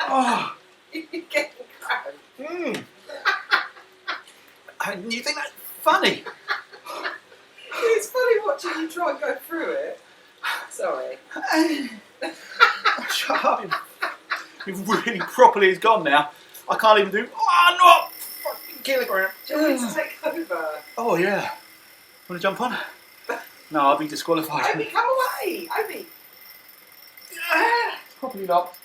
Oh. You're getting cramp. And you think that's funny? It's funny watching you try and go through it. Sorry. Shut up. It really properly is gone now. I can't even do. Oh, no! Fucking kilogram. Do you want me to take over? Oh, yeah. Want to jump on? No, I'll be disqualified. Obi, come away! Obi! Probably not.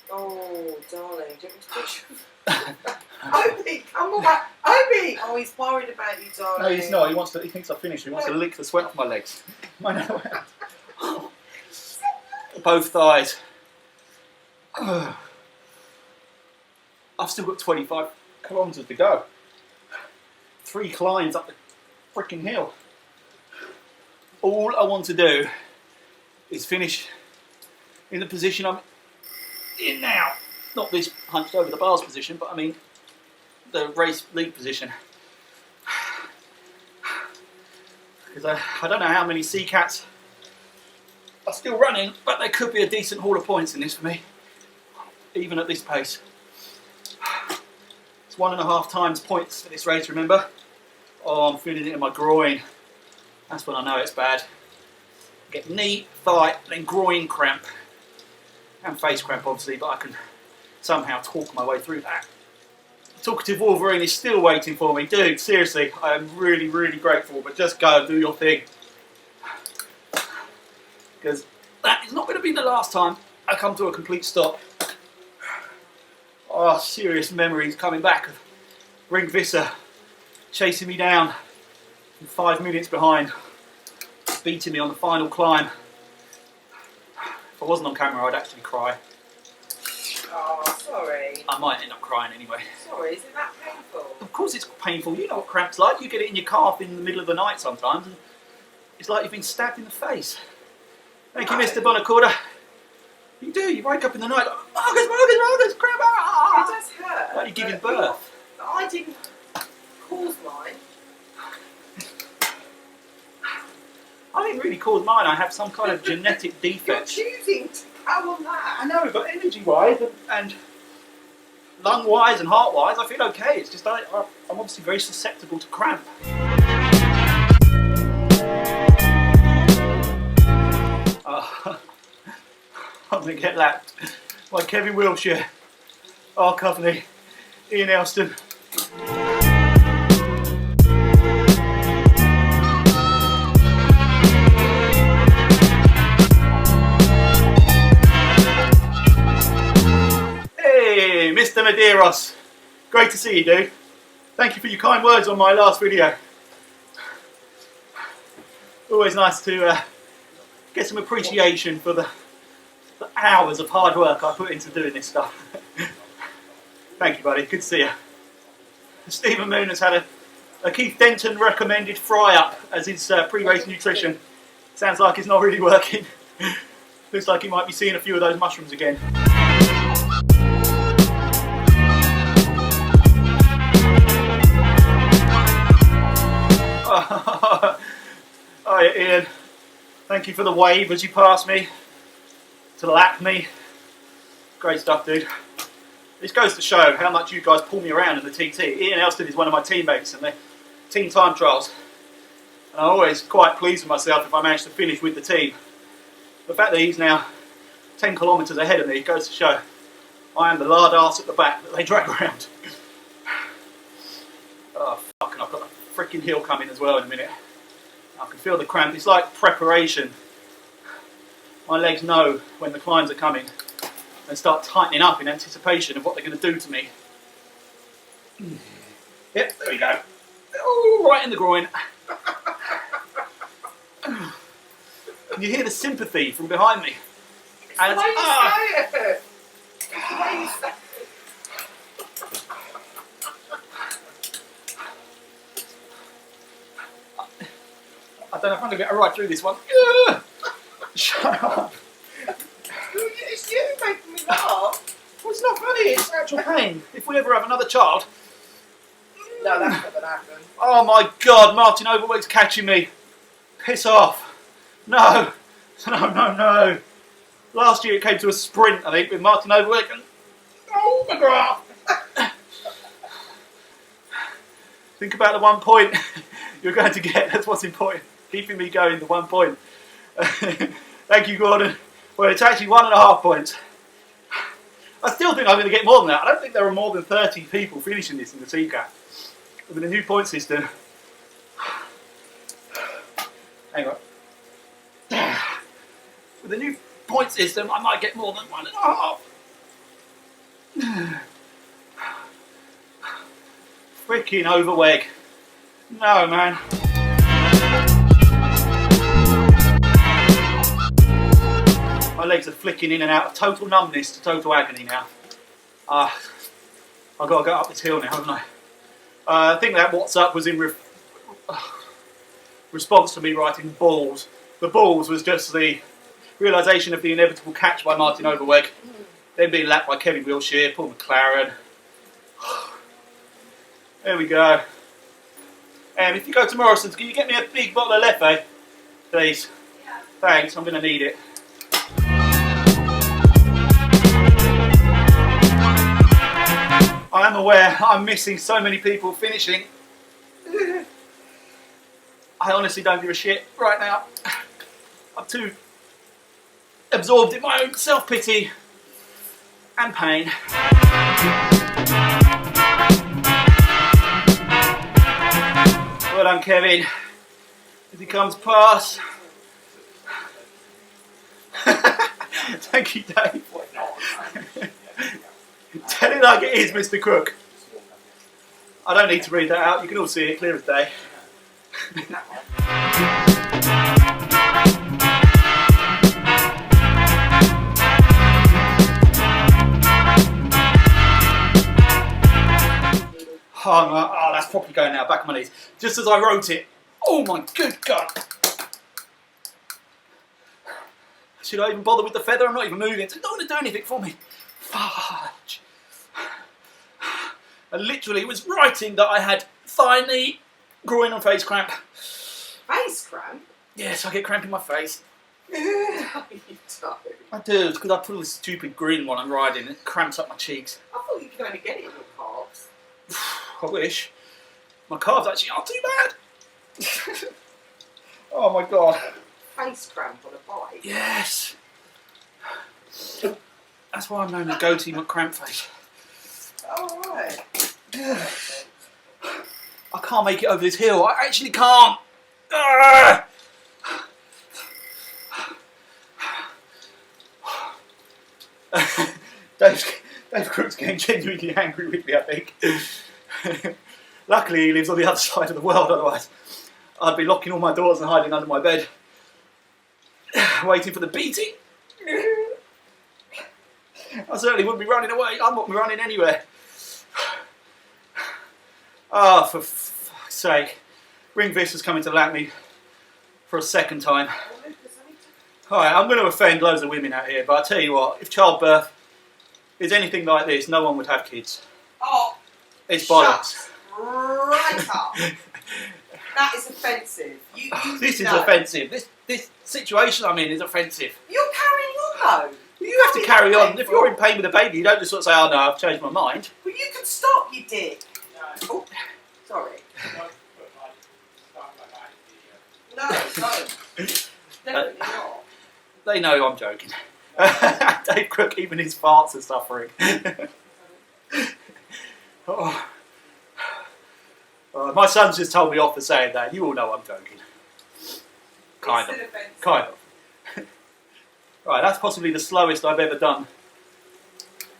Oh, darling, do you want me to push you? Obi, come away! Obi! Oh, he's worried about you, darling. No, he's not. He wants to. He thinks I've finished. He wants to lick the sweat off my legs. Both thighs. I've still got 25 kilometres to go. 3 climbs up the freaking hill. All I want to do is finish in the position I'm in now. Not this hunched over the bars position, but I mean the race lead position. Because I don't know how many sea cats are still running, but there could be a decent haul of points in this for me, even at this pace. It's 1.5 times points for this race, remember? Oh, I'm feeling it in my groin. That's when I know it's bad. Get knee, thigh, then groin cramp. And face cramp, obviously, but I can somehow talk my way through that. Talkative Wolverine is still waiting for me. Dude, seriously, I am really, really grateful, but just go and do your thing. Because that is not going to be the last time I come to a complete stop. Oh, serious memories coming back of Ring Visser chasing me down from 5 minutes behind, beating me on the final climb. If I wasn't on camera, I'd actually cry. Oh, sorry. I might end up crying anyway. Sorry, is it that painful? Of course it's painful. You know what cramp's like. You get it in your calf in the middle of the night sometimes, and it's like you've been stabbed in the face. Thank you, Mr. Bonacorda. You do. You wake up in the night, Marcus, cramp! It does hurt. Like you're giving birth. But I didn't cause mine. might really cause mine. I have some kind of genetic defect. You're choosing to go on that. I know, but energy-wise and lung-wise and heart-wise, I feel okay. It's just I'm obviously very susceptible to cramp. I'm going to get lapped by Kevin Wilshire, R. Coveney, Ian Elston. Hey, Mr. Medeiros. Great to see you, dude. Thank you for your kind words on my last video. Always nice to get some appreciation for the hours of hard work I put into doing this stuff. Thank you, buddy. Good to see you. Stephen Moon has had a Keith Denton recommended fry up as his pre-race nutrition. Sounds like it's not really working. Looks like he might be seeing a few of those mushrooms again. Oh, yeah, Ian. Thank you for the wave as you pass me. To lap me. Great stuff, dude. This goes to show how much you guys pull me around in the TT. Ian Elston is one of my teammates in the team time trials. And I'm always quite pleased with myself if I manage to finish with the team. The fact that he's now 10 kilometres ahead of me goes to show I am the lard arse at the back that they drag around. Oh, fuck, and I've got a freaking hill coming as well in a minute. I can feel the cramp. It's like preparation. My legs know when the climbs are coming and start tightening up in anticipation of what they're going to do to me. Yep, there we go. Oh, right in the groin. Can you hear the sympathy from behind me? It's the way you say it. It's the way you say it. I don't know if I'm going to get right through this one. Shut up. It's you making me laugh. Well, it's not funny, it's actual pain. If we ever have another child. No, that's not going to happen. Oh my God, Martin Overweg's catching me. Piss off. No. No. Last year it came to a sprint, I think, with Martin Overweg and... Oh, McGrath. Think about the 1 point you're going to get. That's what's important. Keeping me going, the 1 point. Thank you, Gordon. Well, it's actually 1.5 points. I still think I'm going to get more than that. I don't think there are more than 30 people finishing this in the TCAP. With the new point system. Hang on. With the new point system, I might get more than 1.5. Freaking Overweg. No, man. My legs are flicking in and out of total numbness to total agony now. I've got to go up this hill now, haven't I? I think that what's up was in response to me writing balls. The balls was just the realisation of the inevitable catch by Martin Overweg, then being lapped by Kevin Wilshire, Paul McLaren. There we go. If you go to Morrison's, can you get me a big bottle of Leffe, please? Yeah. Thanks, I'm going to need it. I am aware I'm missing so many people finishing. I honestly don't give a shit right now. I'm too absorbed in my own self-pity and pain. Well done, Kevin. As he comes past. Thank you, Dave. Tell it like it is, Mr. Crook. I don't need to read that out. You can all see it clear as day. Oh, that's properly going now. Back on my knees. Just as I wrote it. Oh my good God. Should I even bother with the feather? I'm not even moving. It's not going to do anything for me. Fudge. I literally was writing that I had thigh, knee, groin and face cramp. Face cramp? Yes, I get cramp in my face. You don't. I do, it's because I put all this stupid grin while I'm riding. It cramps up my cheeks. I thought you could only get it in your calves. I wish. My calves actually aren't too bad. Oh my god. Face cramp on a bike. Yes. That's why I'm known as Goatee McCramp Face. Alright. I can't make it over this hill. I actually can't. Ah! Dave Crook's getting genuinely angry with me, I think. Luckily, he lives on the other side of the world, otherwise I'd be locking all my doors and hiding under my bed, waiting for the beating. I certainly wouldn't be running away. I wouldn't be running anywhere. Ah, for fuck's sake. Ring Vista's coming to lap me for a second time. Alright, I'm going to offend loads of women out here, but I'll tell you what, if childbirth is anything like this, no one would have kids. Oh, it's bollocks. Right up. That is offensive. This is offensive. This situation I'm in is offensive. You're carrying on though. You have to carry on. If you're in pain with a baby, you don't just sort of say, oh no, I've changed my mind. Well, you can stop, you dick. No. Oh, sorry. No, definitely not. They know I'm joking. Dave Crook, even his farts are suffering. Oh. My son's just told me off for saying that. You all know I'm joking. Kind of. Right, that's possibly the slowest I've ever done.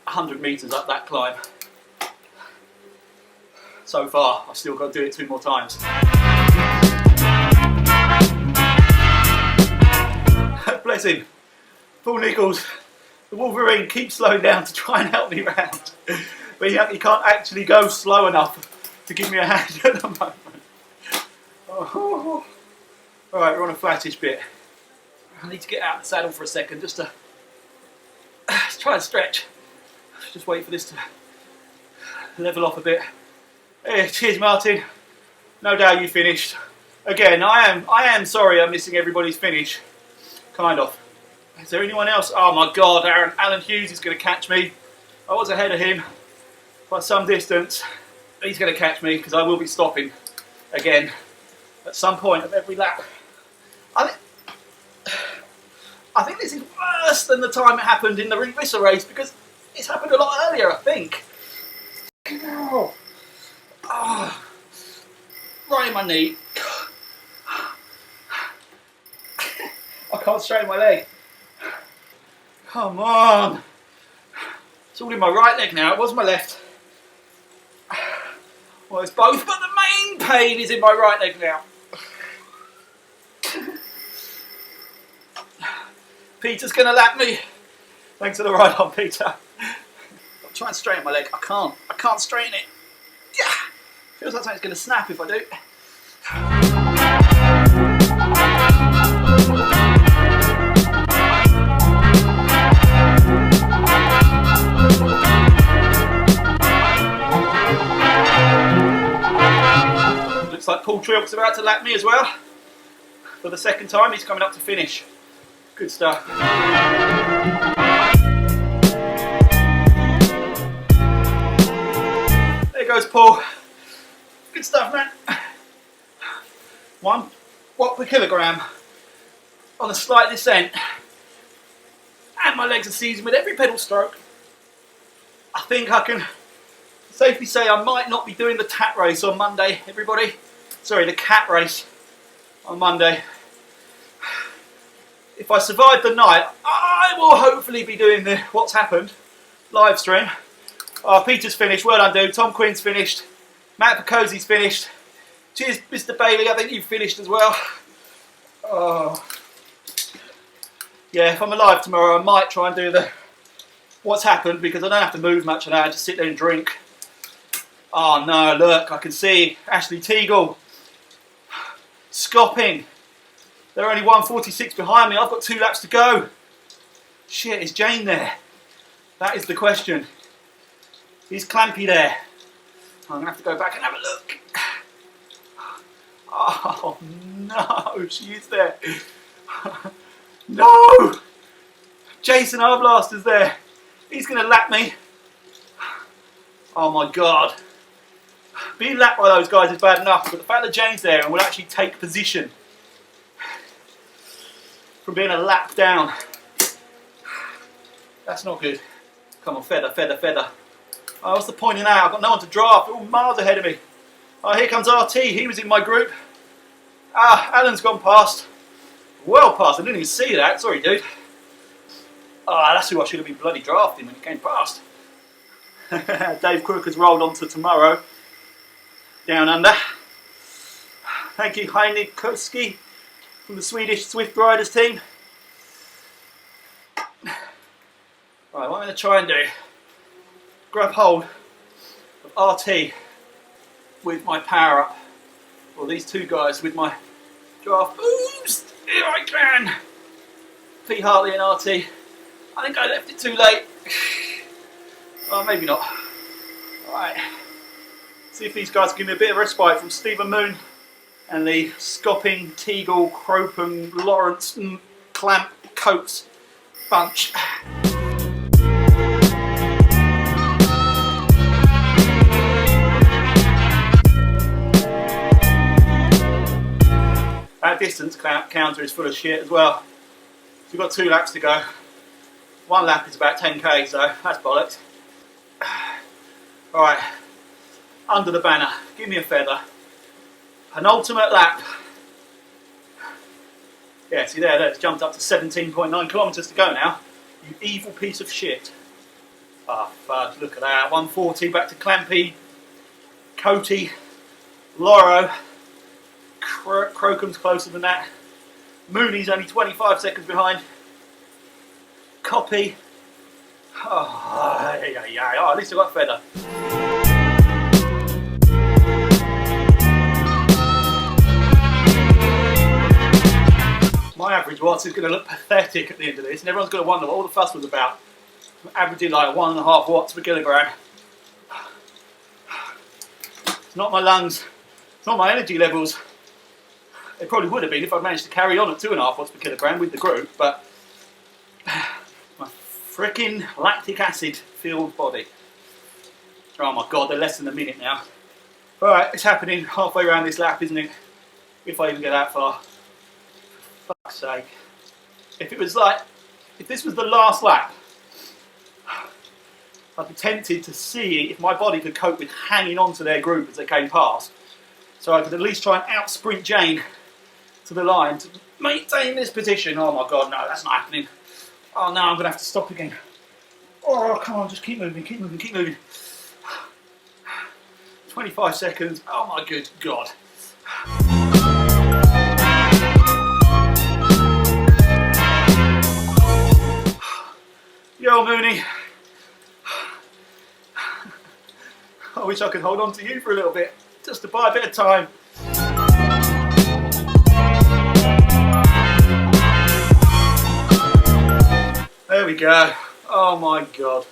100 metres up that climb. So far, I've still got to do it 2 more times. Bless him. Paul Nichols, the Wolverine, keeps slowing down to try and help me round. But he can't actually go slow enough to give me a hand at the moment. Oh. Alright, we're on a flattish bit. I need to get out of the saddle for a second just to try and stretch. Just wait for this to level off a bit. Hey, cheers Martin. No doubt you finished. Again, I am sorry I'm missing everybody's finish. Kind of. Is there anyone else? Oh my god, Alan Hughes is going to catch me. I was ahead of him by some distance. He's going to catch me because I will be stopping again at some point of every lap. I think this is worse than the time it happened in the Ring Vista race because it's happened a lot earlier, I think. Oh. Oh. Right in my knee. I can't straighten my leg. Come on. It's all in my right leg now. It was my left. Well, it's both, but the main pain is in my right leg now. Peter's going to lap me. Thanks for the ride on, Peter. I'll try and straighten my leg. I can't straighten it. Yeah. Feels like something's going to snap if I do. Looks like Paul Trilk's about to lap me as well. For the second time, he's coming up to finish. Good stuff. There goes Paul. Good stuff, man. 1 watt per kilogram on a slight descent. And my legs are seizing with every pedal stroke. I think I can safely say I might not be doing the TAT race on Monday, everybody. Sorry, the CAT race on Monday. If I survive the night, I will hopefully be doing the What's Happened live stream. Peter's finished, well done dude. Tom Quinn's finished. Matt Picozzi's finished. Cheers Mr Bailey, I think you've finished as well. Oh. Yeah, if I'm alive tomorrow I might try and do the What's Happened because I don't have to move much and I just sit there and drink. Oh no, look, I can see Ashley Teagle scopping. They're only 1:46 behind me. I've got 2 laps to go. Shit, is Jane there? That is the question. Is Clampy there? I'm going to have to go back and have a look. Oh no, she is there. No! Jason Arblaster's there. He's going to lap me. Oh my god. Being lapped by those guys is bad enough, but the fact that Jane's there and will actually take position from being a lap down, that's not good. Come on, feather, feather, feather. Oh, what's the point in that? I've got no one to draft. They're all miles ahead of me. Oh, here comes RT. He was in my group. Ah, Alan's gone past. Well past. I didn't even see that. Sorry, dude. Ah, that's who I should have been bloody drafting when he came past. Dave Crook has rolled on to tomorrow. Down under. Thank you, Heine Koski from the Swedish Swift Riders team. Right, what I'm going to try and do, grab hold of RT with my power up, or these two guys with my draft boost, if I can. Pete Hartley and RT. I think I left it too late. Oh, maybe not. Alright. See if these guys give me a bit of respite from Stephen Moon and the Scopping, Teagle, Cropum, Lawrence, Clamp, Coates bunch. That distance counter is full of shit as well. So we've got 2 laps to go. 1 lap is about 10k, so that's bollocks. Alright, under the banner, give me a feather. Penultimate lap. Yeah, see there, it's jumped up to 17.9 kilometres to go now. You evil piece of shit. Ah, fudge, look at that. 140 back to Clampy, Coty, Loro. Crocom's closer than that. Mooney's only 25 seconds behind. Copy. Oh, yeah. Oh, at least I got a feather. My average watts is going to look pathetic at the end of this, and everyone's going to wonder what all the fuss was about. I'm averaging like 1.5 watts per kilogram. It's not my lungs, it's not my energy levels. It probably would have been if I'd managed to carry on at 2.5 watts per kilogram with the group, but my frickin' lactic acid filled body. Oh my god, they're less than a minute now. Alright, it's happening halfway around this lap, isn't it? If I even get that far. For fuck's sake. If this was the last lap, I'd be tempted to see if my body could cope with hanging on to their group as they came past. So I could at least try and out-sprint Jane to the line to maintain this position. Oh my god, no, that's not happening. Oh no, I'm going to have to stop again. Oh, come on, just keep moving, keep moving, keep moving. 25 seconds, oh my good god. Yo, Mooney. I wish I could hold on to you for a little bit, just to buy a bit of time. There we go. Oh my god.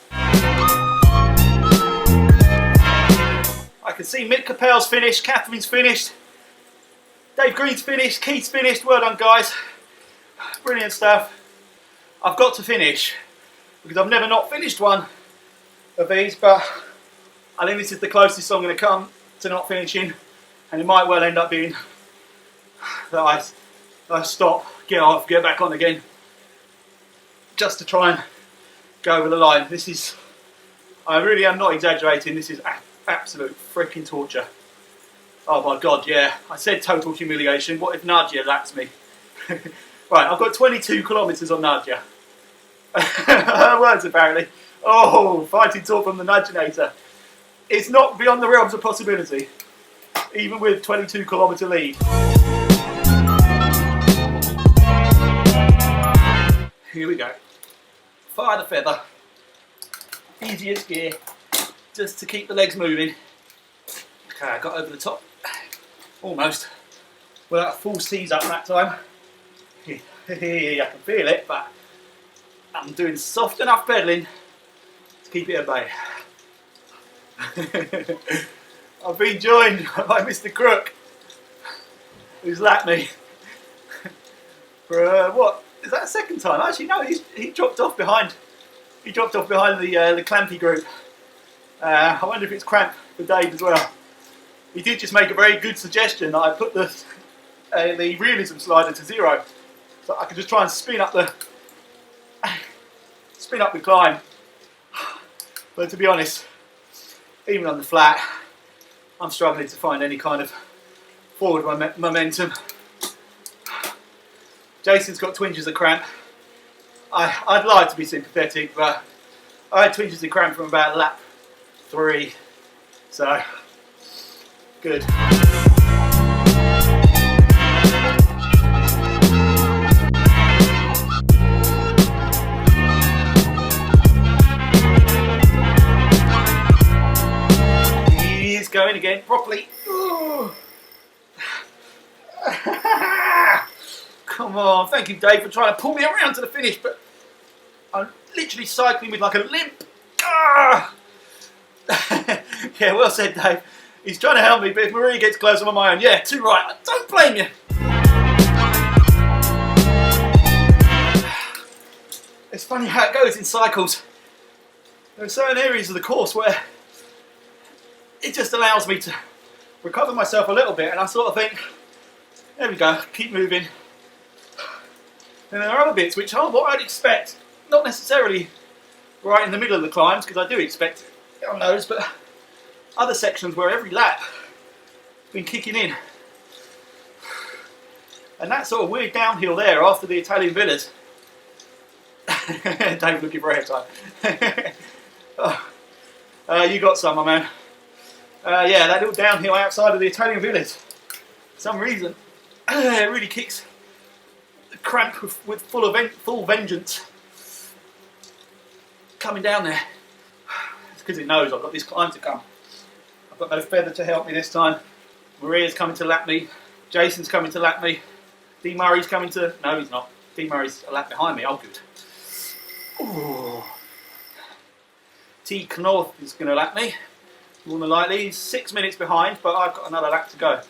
I can see Mick Capel's finished, Catherine's finished, Dave Green's finished, Keith's finished. Well done, guys. Brilliant stuff. I've got to finish because I've never not finished one of these, but I think this is the closest I'm going to come to not finishing, and it might well end up being that I stop, get off, get back on again, just to try and go over the line. This is, I really am not exaggerating, this is absolute freaking torture. Oh my god, yeah, I said total humiliation. What if Nadia laps me? Right, I've got 22 kilometres on Nadia. Her words apparently. Oh, fighting talk from the Nudginator. It's not beyond the realms of possibility, even with 22 kilometre lead. Here we go. Fire the feather. Easiest gear, just to keep the legs moving. Okay, I got over the top. Almost. Without a full seize up that time. I can feel it, but I'm doing soft enough pedaling to keep it at bay. I've been joined by Mr. Crook. who's lapped me for what is that, a second time? Actually, no, he dropped off behind. He dropped off behind the clampy group. I wonder if it's Cramp for Dave as well. He did just make a very good suggestion that I put the realism slider to 0, so I could just try and spin up the climb. But to be honest, even on the flat, I'm struggling to find any kind of forward momentum. Jason's got twinges of cramp. I'd like to be sympathetic, but I had twinges of cramp from about lap 3, so good. He's going again properly. Come on, thank you Dave for trying to pull me around to the finish, but I'm literally cycling with like a limp. Yeah, well said Dave. He's trying to help me, but if Maria gets close, I'm on my own. Yeah, too right. I don't blame you. It's funny how it goes in cycles. There are certain areas of the course where it just allows me to recover myself a little bit, and I sort of think, there we go, keep moving. And there are other bits which are what I'd expect, not necessarily right in the middle of the climbs, because I do expect it on those, but other sections where every lap has been kicking in. And that sort of weird downhill there after the Italian villas. Dave looking for airtime. You got some, my man. Yeah, that little downhill outside of the Italian villas, for some reason, it really kicks the Cramp with full vengeance coming down there. It's because it knows I've got this climb to come. I've got no feather to help me this time. Maria's coming to lap me. Jason's coming to lap me. D Murray's coming to... No, he's not. D Murray's a lap behind me. Oh, good. Ooh. T Knorth is going to lap me. More than likely. He's 6 minutes behind, but I've got another lap to go.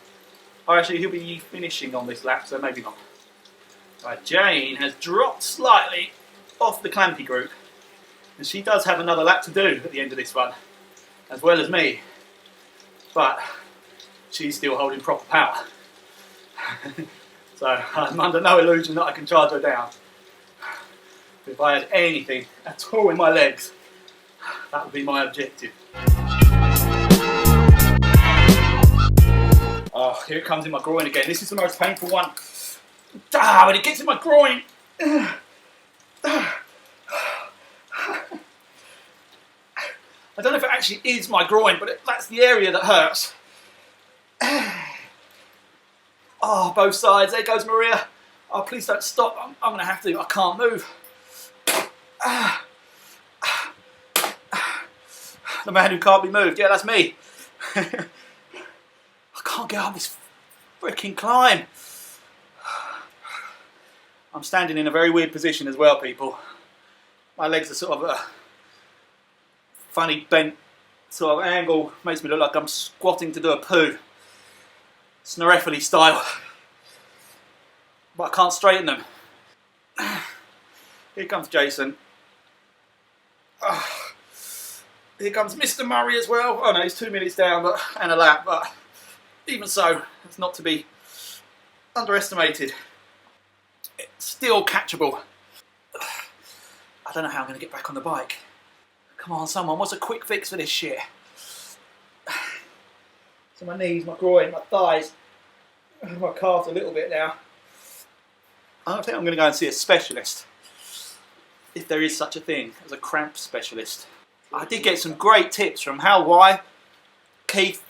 Oh, actually, he'll be finishing on this lap, so maybe not. Right, Jane has dropped slightly off the clampy group, and she does have another lap to do at the end of this one, as well as me. But she's still holding proper power. So I'm under no illusion that I can charge her down. If I had anything at all in my legs, that would be my objective. Oh, here it comes in my groin again. This is the most painful one. When it gets in my groin. I don't know if it actually is my groin, but that's the area that hurts. Oh, both sides. There goes Maria. Oh, please don't stop. I'm going to have to. I can't move. The man who can't be moved. Yeah, that's me. I can't get up this freaking climb. I'm standing in a very weird position as well, people. My legs are sort of a funny bent sort of angle. Makes me look like I'm squatting to do a poo. Snorefoli style. But I can't straighten them. Here comes Jason. Here comes Mr. Murray as well. Oh no, he's 2 minutes down and a lap, but even so, it's not to be underestimated. It's still catchable. I don't know how I'm going to get back on the bike. Come on, someone, what's a quick fix for this shit? So my knees, my groin, my thighs, my calves a little bit now. I don't think I'm going to go and see a specialist, if there is such a thing as a cramp specialist. I did get some great tips from Hal Y, Keith,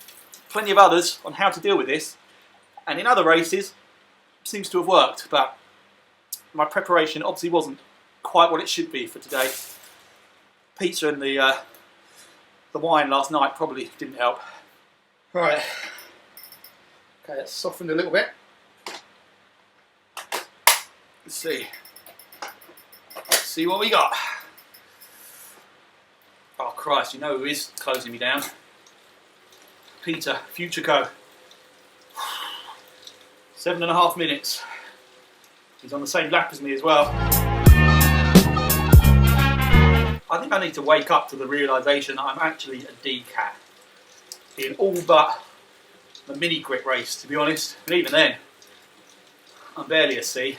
plenty of others on how to deal with this, and in other races seems to have worked, but my preparation obviously wasn't quite what it should be for today. Pizza and the wine last night probably didn't help. Right, okay, it's softened a little bit. Let's see what we got. Oh Christ, you know who is closing me down? Peter, Future Co. 7.5 minutes. He's on the same lap as me as well. I think I need to wake up to the realisation that I'm actually a D-cat in all but the mini grip race, to be honest. And even then, I'm barely a C.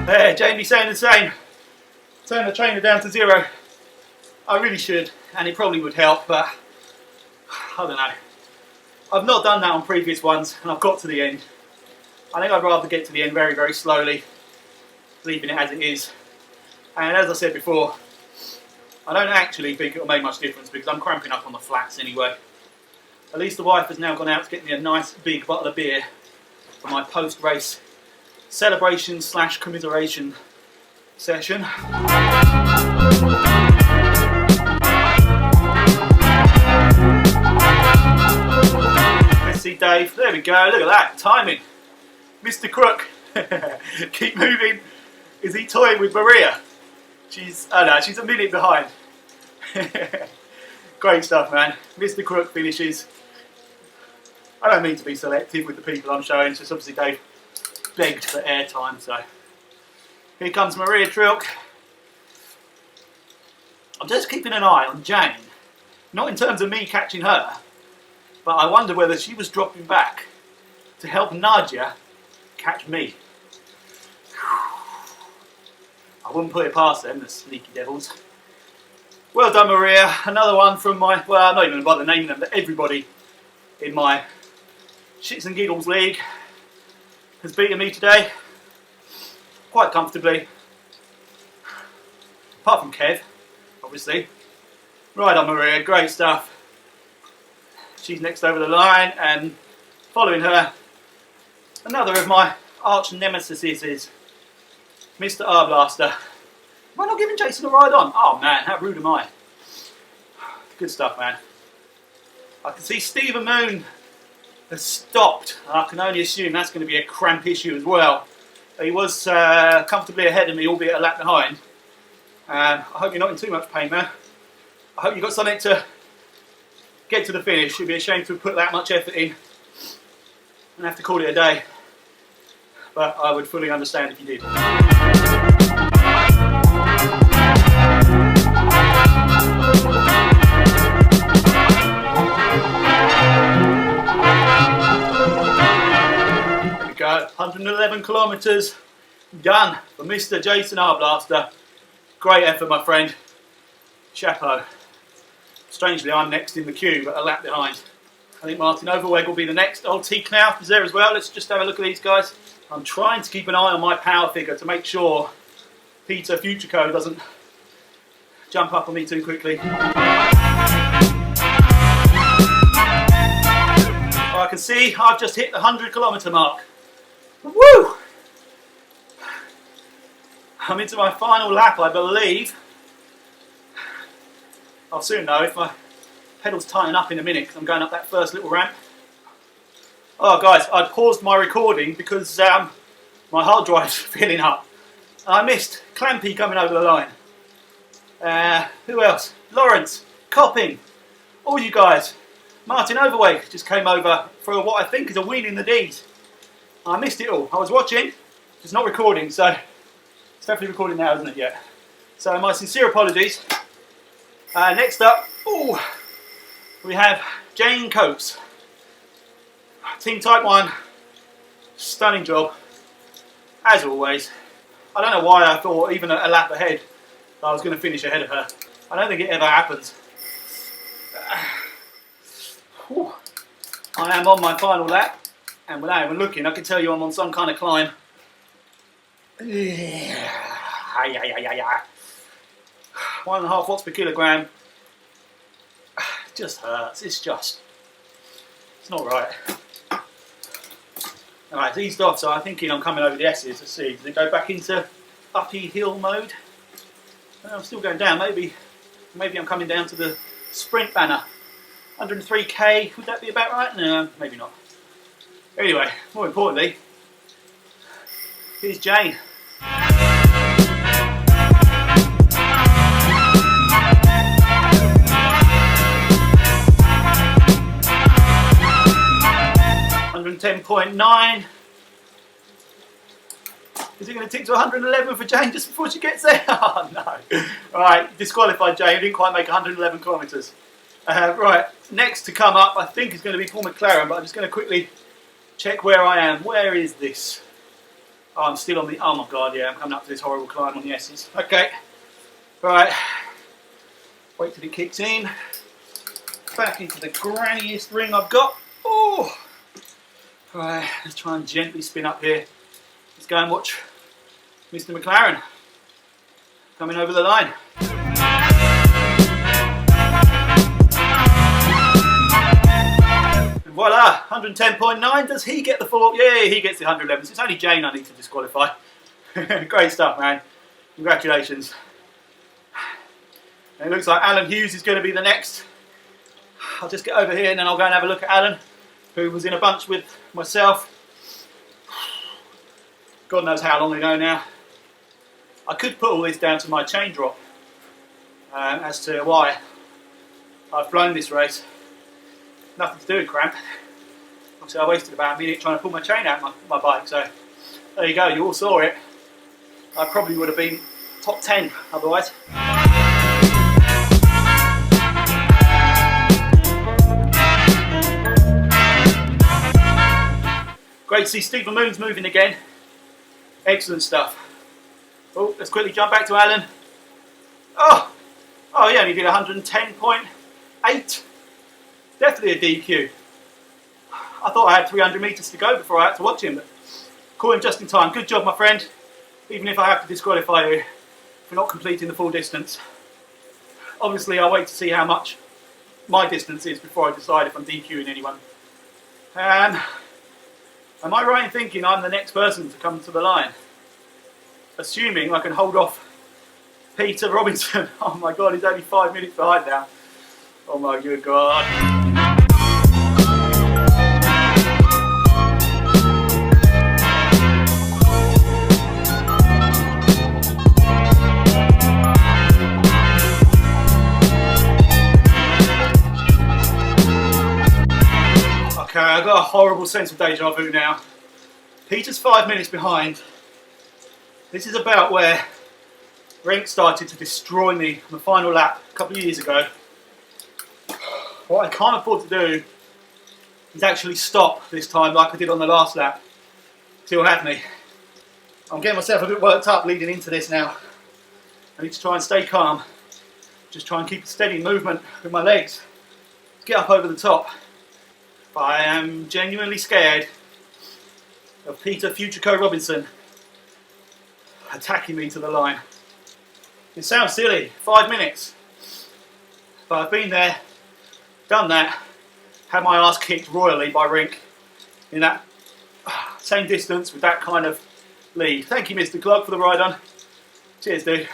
There, Jamie saying the same. Turn the trainer down to 0. I really should, and it probably would help, but I don't know. I've not done that on previous ones, and I've got to the end. I think I'd rather get to the end very, very slowly, leaving it as it is. And as I said before, I don't actually think it'll make much difference because I'm cramping up on the flats anyway. At least the wife has now gone out to get me a nice big bottle of beer for my post-race celebration / commiseration session. Let's see Dave, there we go, look at that, timing. Mr. Crook, keep moving. Is he toying with Maria? She's a minute behind. Great stuff, man. Mr. Crook finishes. I don't mean to be selective with the people I'm showing, it's just obviously Dave begged for airtime, so. Here comes Maria Trilk. I'm just keeping an eye on Jane. Not in terms of me catching her, but I wonder whether she was dropping back to help Nadia catch me. I wouldn't put it past them, the sneaky devils. Well done, Maria. Another one from my, well, I'm not even going to bother naming them, but everybody in my Shits and Giggles League has beaten me today. Quite comfortably. Apart from Kev, obviously. Right on, Maria, great stuff. She's next over the line, and following her, another of my arch nemesis is Mr. R-Blaster. Am I not giving Jason a ride on? Oh man, how rude am I? Good stuff, man. I can see Stephen Moon has stopped. I can only assume that's going to be a cramp issue as well. He was comfortably ahead of me, albeit a lap behind. I hope you're not in too much pain, man. I hope you've got something to get to the finish. It'd be a shame to put that much effort in and have to call it a day. But I would fully understand if you did. There we go, 111 kilometres done for Mr. Jason R-Blaster. Great effort, my friend. Chapeau. Strangely, I'm next in the queue, but a lap behind. I think Martin Overweg will be the next. Old T-Knauf is there as well. Let's just have a look at these guys. I'm trying to keep an eye on my power figure to make sure Peter Futureco doesn't jump up on me too quickly. Oh, I can see I've just hit the 100-kilometre mark. Woo! I'm into my final lap, I believe. I'll soon know if my pedals tighten up in a minute because I'm going up that first little ramp. Oh guys, I paused my recording because my hard drive's filling up. I missed Clampy coming over the line. Who else? Lawrence, Copping, all you guys. Martin Overweg just came over for what I think is a win in the D's. I missed it all. I was watching, just not recording, so it's definitely recording now, isn't it yet? So my sincere apologies. Next up, we have Jane Coates. Team Type 1, stunning job, as always. I don't know why I thought, even a lap ahead, that I was going to finish ahead of her. I don't think it ever happens. I am on my final lap, and without even looking, I can tell you I'm on some kind of climb. 1.5 watts per kilogram. It just hurts, it's not right. Alright, it's eased off, so I'm thinking I'm coming over the S's. Let's see, does it go back into uppy hill mode? I'm still going down, maybe I'm coming down to the sprint banner. 103k, would that be about right? No, maybe not. Anyway, more importantly, Here's Jane. $110.9. Is it going to tick to 111 for Jane just before she gets there? Oh no. Alright, disqualified Jane. Didn't quite make 111 kilometres. Right, next to come up I think is going to be Paul McLaren, but I'm just going to quickly check where I am. Where is this? Oh, I'm still on the... Oh my god, yeah, I'm coming up to this horrible climb on the S's. Okay. Right. Wait till it kicks in. Back into the granniest ring I've got. Oh! Right, let's try and gently spin up here. Let's go and watch Mr. McLaren coming over the line. And voila, 110.9. Does he get the 4? Yeah, he gets the 111. So it's only Jane I need to disqualify. Great stuff, man. Congratulations. And it looks like Alan Hughes is going to be the next. I'll just get over here and then I'll go and have a look at Alan, who was in a bunch with myself. God knows how long ago now. I could put all this down to my chain drop as to why I've flown this race. Nothing to do with Cramp. Obviously I wasted about a minute trying to pull my chain out of my bike, so there you go, you all saw it. I probably would have been top 10 otherwise. Great to see Stephen Moon's moving again. Excellent stuff. Oh, let's quickly jump back to Alan. Oh, he only did 110.8. Definitely a DQ. I thought I had 300 metres to go before I had to watch him, but caught him just in time. Good job, my friend. Even if I have to disqualify you for not completing the full distance. Obviously, I'll wait to see how much my distance is before I decide if I'm DQing anyone. Am I right in thinking I'm the next person to come to the line? Assuming I can hold off Peter Robinson. Oh my god, he's only 5 minutes behind now. Oh my good god. Okay, I've got a horrible sense of deja vu now. Peter's 5 minutes behind. This is about where Renk started to destroy me on the final lap a couple of years ago. What I can't afford to do is actually stop this time like I did on the last lap. He'll have me. I'm getting myself a bit worked up leading into this now. I need to try and stay calm. Just try and keep a steady movement with my legs. Get up over the top. But I am genuinely scared of Peter Futureco Robinson attacking me to the line. It sounds silly, 5 minutes. But I've been there, done that, had my ass kicked royally by Rink in that same distance with that kind of lead. Thank you, Mr. Clark, for the ride on. Cheers, dude.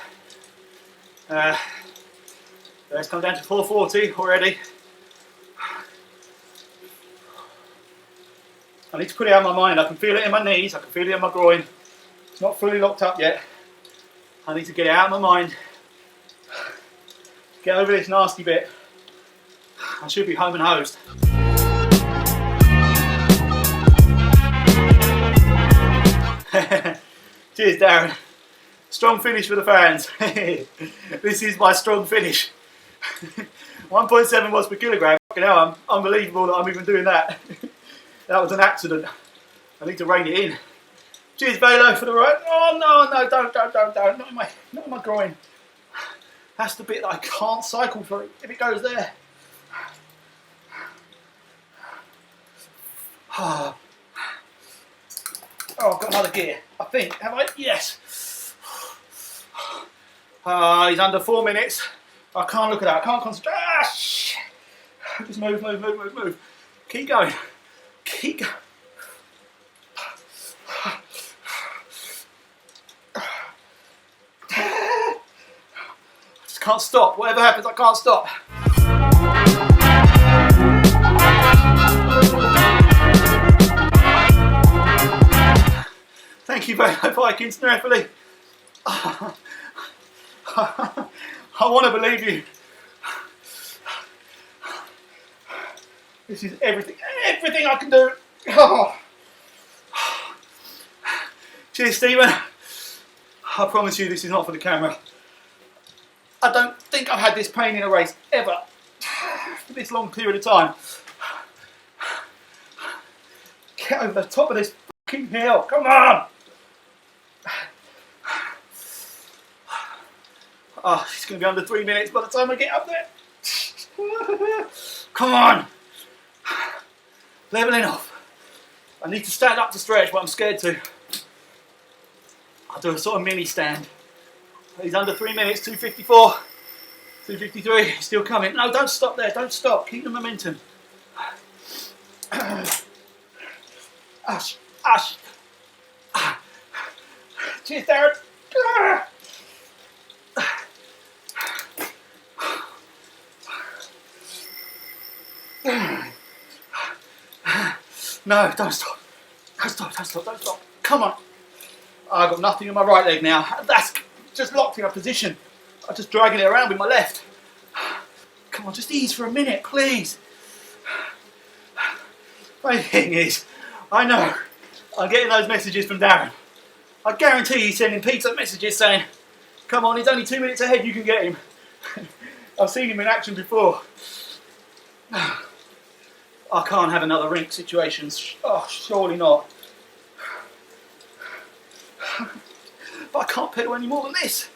Let's come down to 440 already. I need to put it out of my mind. I can feel it in my knees, I can feel it in my groin. It's not fully locked up yet. I need to get it out of my mind. Get over this nasty bit. I should be home and hosed. Cheers, Darren. Strong finish for the fans. This is my strong finish. 1.7 watts per kilogram. Fucking hell, I'm unbelievable that I'm even doing that. That was an accident. I need to rein it in. Cheers, Velo, for the ride. Oh no, don't. Not in my groin. That's the bit that I can't cycle for if it goes there. Oh, I've got another gear. I think. Have I? Yes. He's under 4 minutes. I can't look at that. I can't concentrate. Ah, shit. Just move. Keep going. Keep going. I just can't stop. Whatever happens, I can't stop. Thank Thank you very much, Vikings, Nerfully. I want to believe you. This is everything I can do. Oh. Cheers, Stephen. I promise you this is not for the camera. I don't think I've had this pain in a race ever for this long period of time. Get over the top of this fucking hill, come on! Oh, it's going to be under 3 minutes by the time I get up there. Come on! Leveling off. I need to stand up to stretch, but I'm scared to. I'll do a sort of mini stand. He's under 3 minutes, 2:54, 2:53, still coming. No, don't stop there, don't stop. Keep the momentum. Ush, ush. Cheers, Darren. No, don't stop. Don't stop, don't stop, don't stop. Come on. I've got nothing in my right leg now. That's just locked in a position. I'm just dragging it around with my left. Come on, just ease for a minute, please. My thing is, I know I'm getting those messages from Darren. I guarantee he's sending Peter messages saying, come on, he's only 2 minutes ahead, you can get him. I've seen him in action before. I can't have another rink situation. Oh, surely not. But I can't pedal any more than this.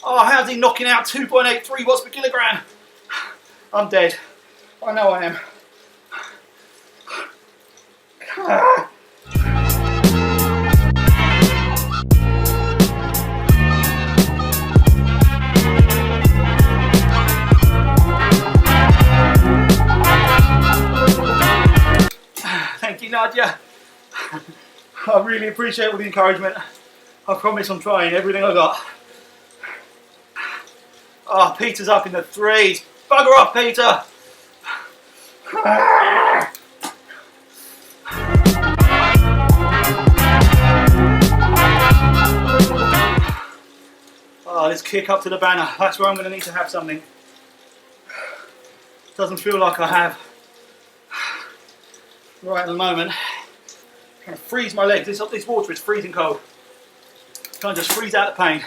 Oh, how's he knocking out 2.83 watts per kilogram? I'm dead. I know I am. Thank you, Nadia. I really appreciate all the encouragement. I promise I'm trying everything I got. Oh, Peter's up in the threes. Bugger off, Peter! Oh, let's kick up to the banner. That's where I'm going to need to have something. Doesn't feel like I have. Right at the moment. I'm trying to freeze my legs. This water is freezing cold. Trying to just freeze out the pain.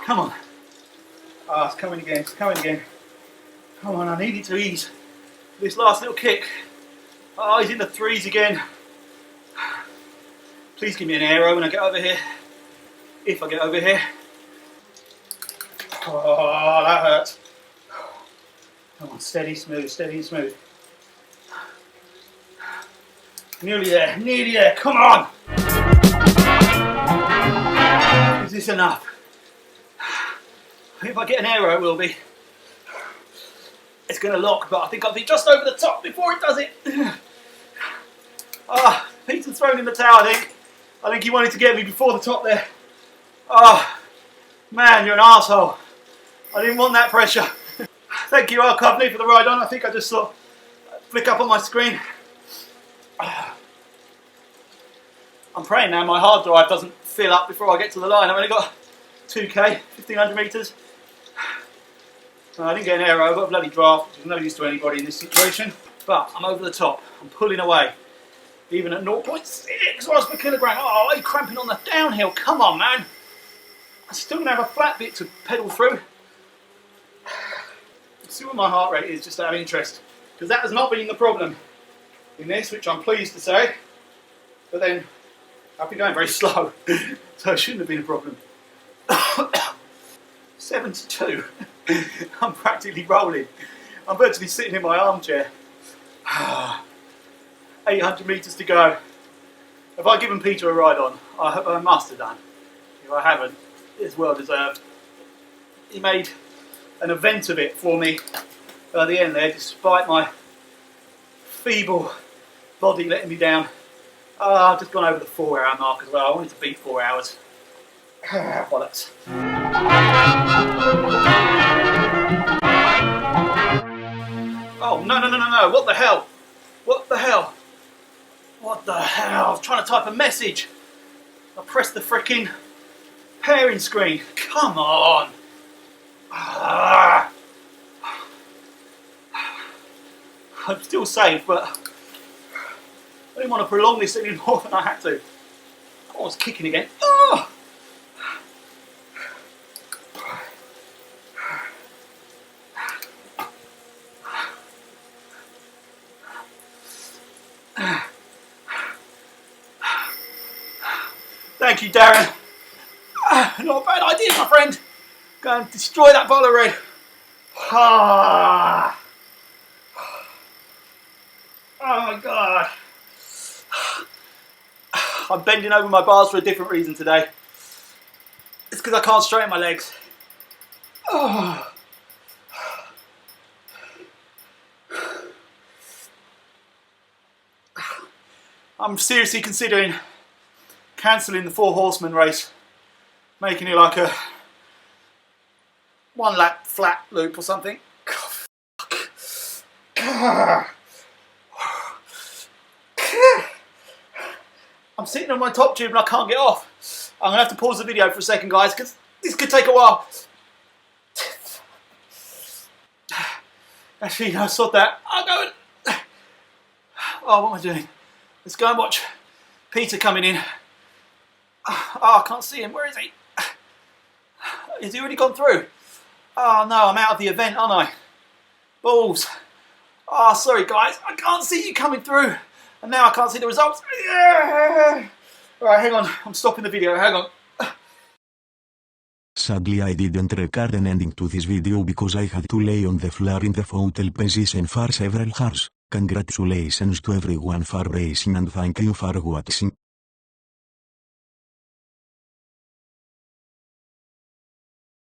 Come on. Ah, it's coming again, it's coming again. Come on, I need it to ease. This last little kick. Oh, he's in the threes again. Please give me an aero when I get over here. If I get over here. Oh, that hurts. Come on, steady, smooth, steady and smooth. Nearly there, come on! Is this enough? If I get an aero, it will be. It's going to lock, but I think I'll be just over the top before it does it. Ah, Peter's thrown in the towel, I think. I think he wanted to get me before the top there. Oh, man, you're an arsehole. I didn't want that pressure. Thank you, Al Coveney, for the ride on. I think I just saw flick up on my screen. I'm praying now my hard drive doesn't fill up before I get to the line. I've only got 2k, 1500 metres. I didn't get an aero, I got a bloody draft, which is no use to anybody in this situation. But I'm over the top, I'm pulling away. Even at 0.6 watts per kilogram. Oh, I'm cramping on the downhill, come on man. I'm still going to have a flat bit to pedal through. Let's see what my heart rate is, just out of interest. Because that has not been the problem in this, which I'm pleased to say. But then, I've been going very slow, so it shouldn't have been a problem. 72. I'm practically rolling. I'm virtually sitting in my armchair. 800 metres to go. Have I given Peter a ride on? I must have done. If I haven't, it's well deserved. He made an event of it for me at the end there, despite my feeble body letting me down. I've just gone over the 4 hour mark as well. I wanted to beat 4 hours. Bollocks. Oh, no. What the hell? What the hell? What the hell? I was trying to type a message. I pressed the frickin' pairing screen. Come on. I'm still safe, but I didn't want to prolong this any more than I had to. I was kicking again. Oh. Thank you, Darren. Not a bad idea, my friend. Go and destroy that bottle of red. Oh my God. I'm bending over my bars for a different reason today. It's because I can't straighten my legs. Oh. I'm seriously considering cancelling the 4 horsemen race, making it like a 1 lap flat loop or something. I'm sitting on my top tube and I can't get off. I'm going to have to pause the video for a second, guys, because this could take a while. Actually, no, sod that. I'll go and... Oh, what am I doing? Let's go and watch Peter coming in. Oh, I can't see him. Where is he? Has he already gone through? Oh no, I'm out of the event, aren't I? Balls. Oh, sorry guys, I can't see you coming through. And now I can't see the results. Alright, hang on. I'm stopping the video. Hang on. Sadly I didn't record an ending to this video because I had to lay on the floor in the fetal position for several hours. Congratulations to everyone for racing and thank you for watching.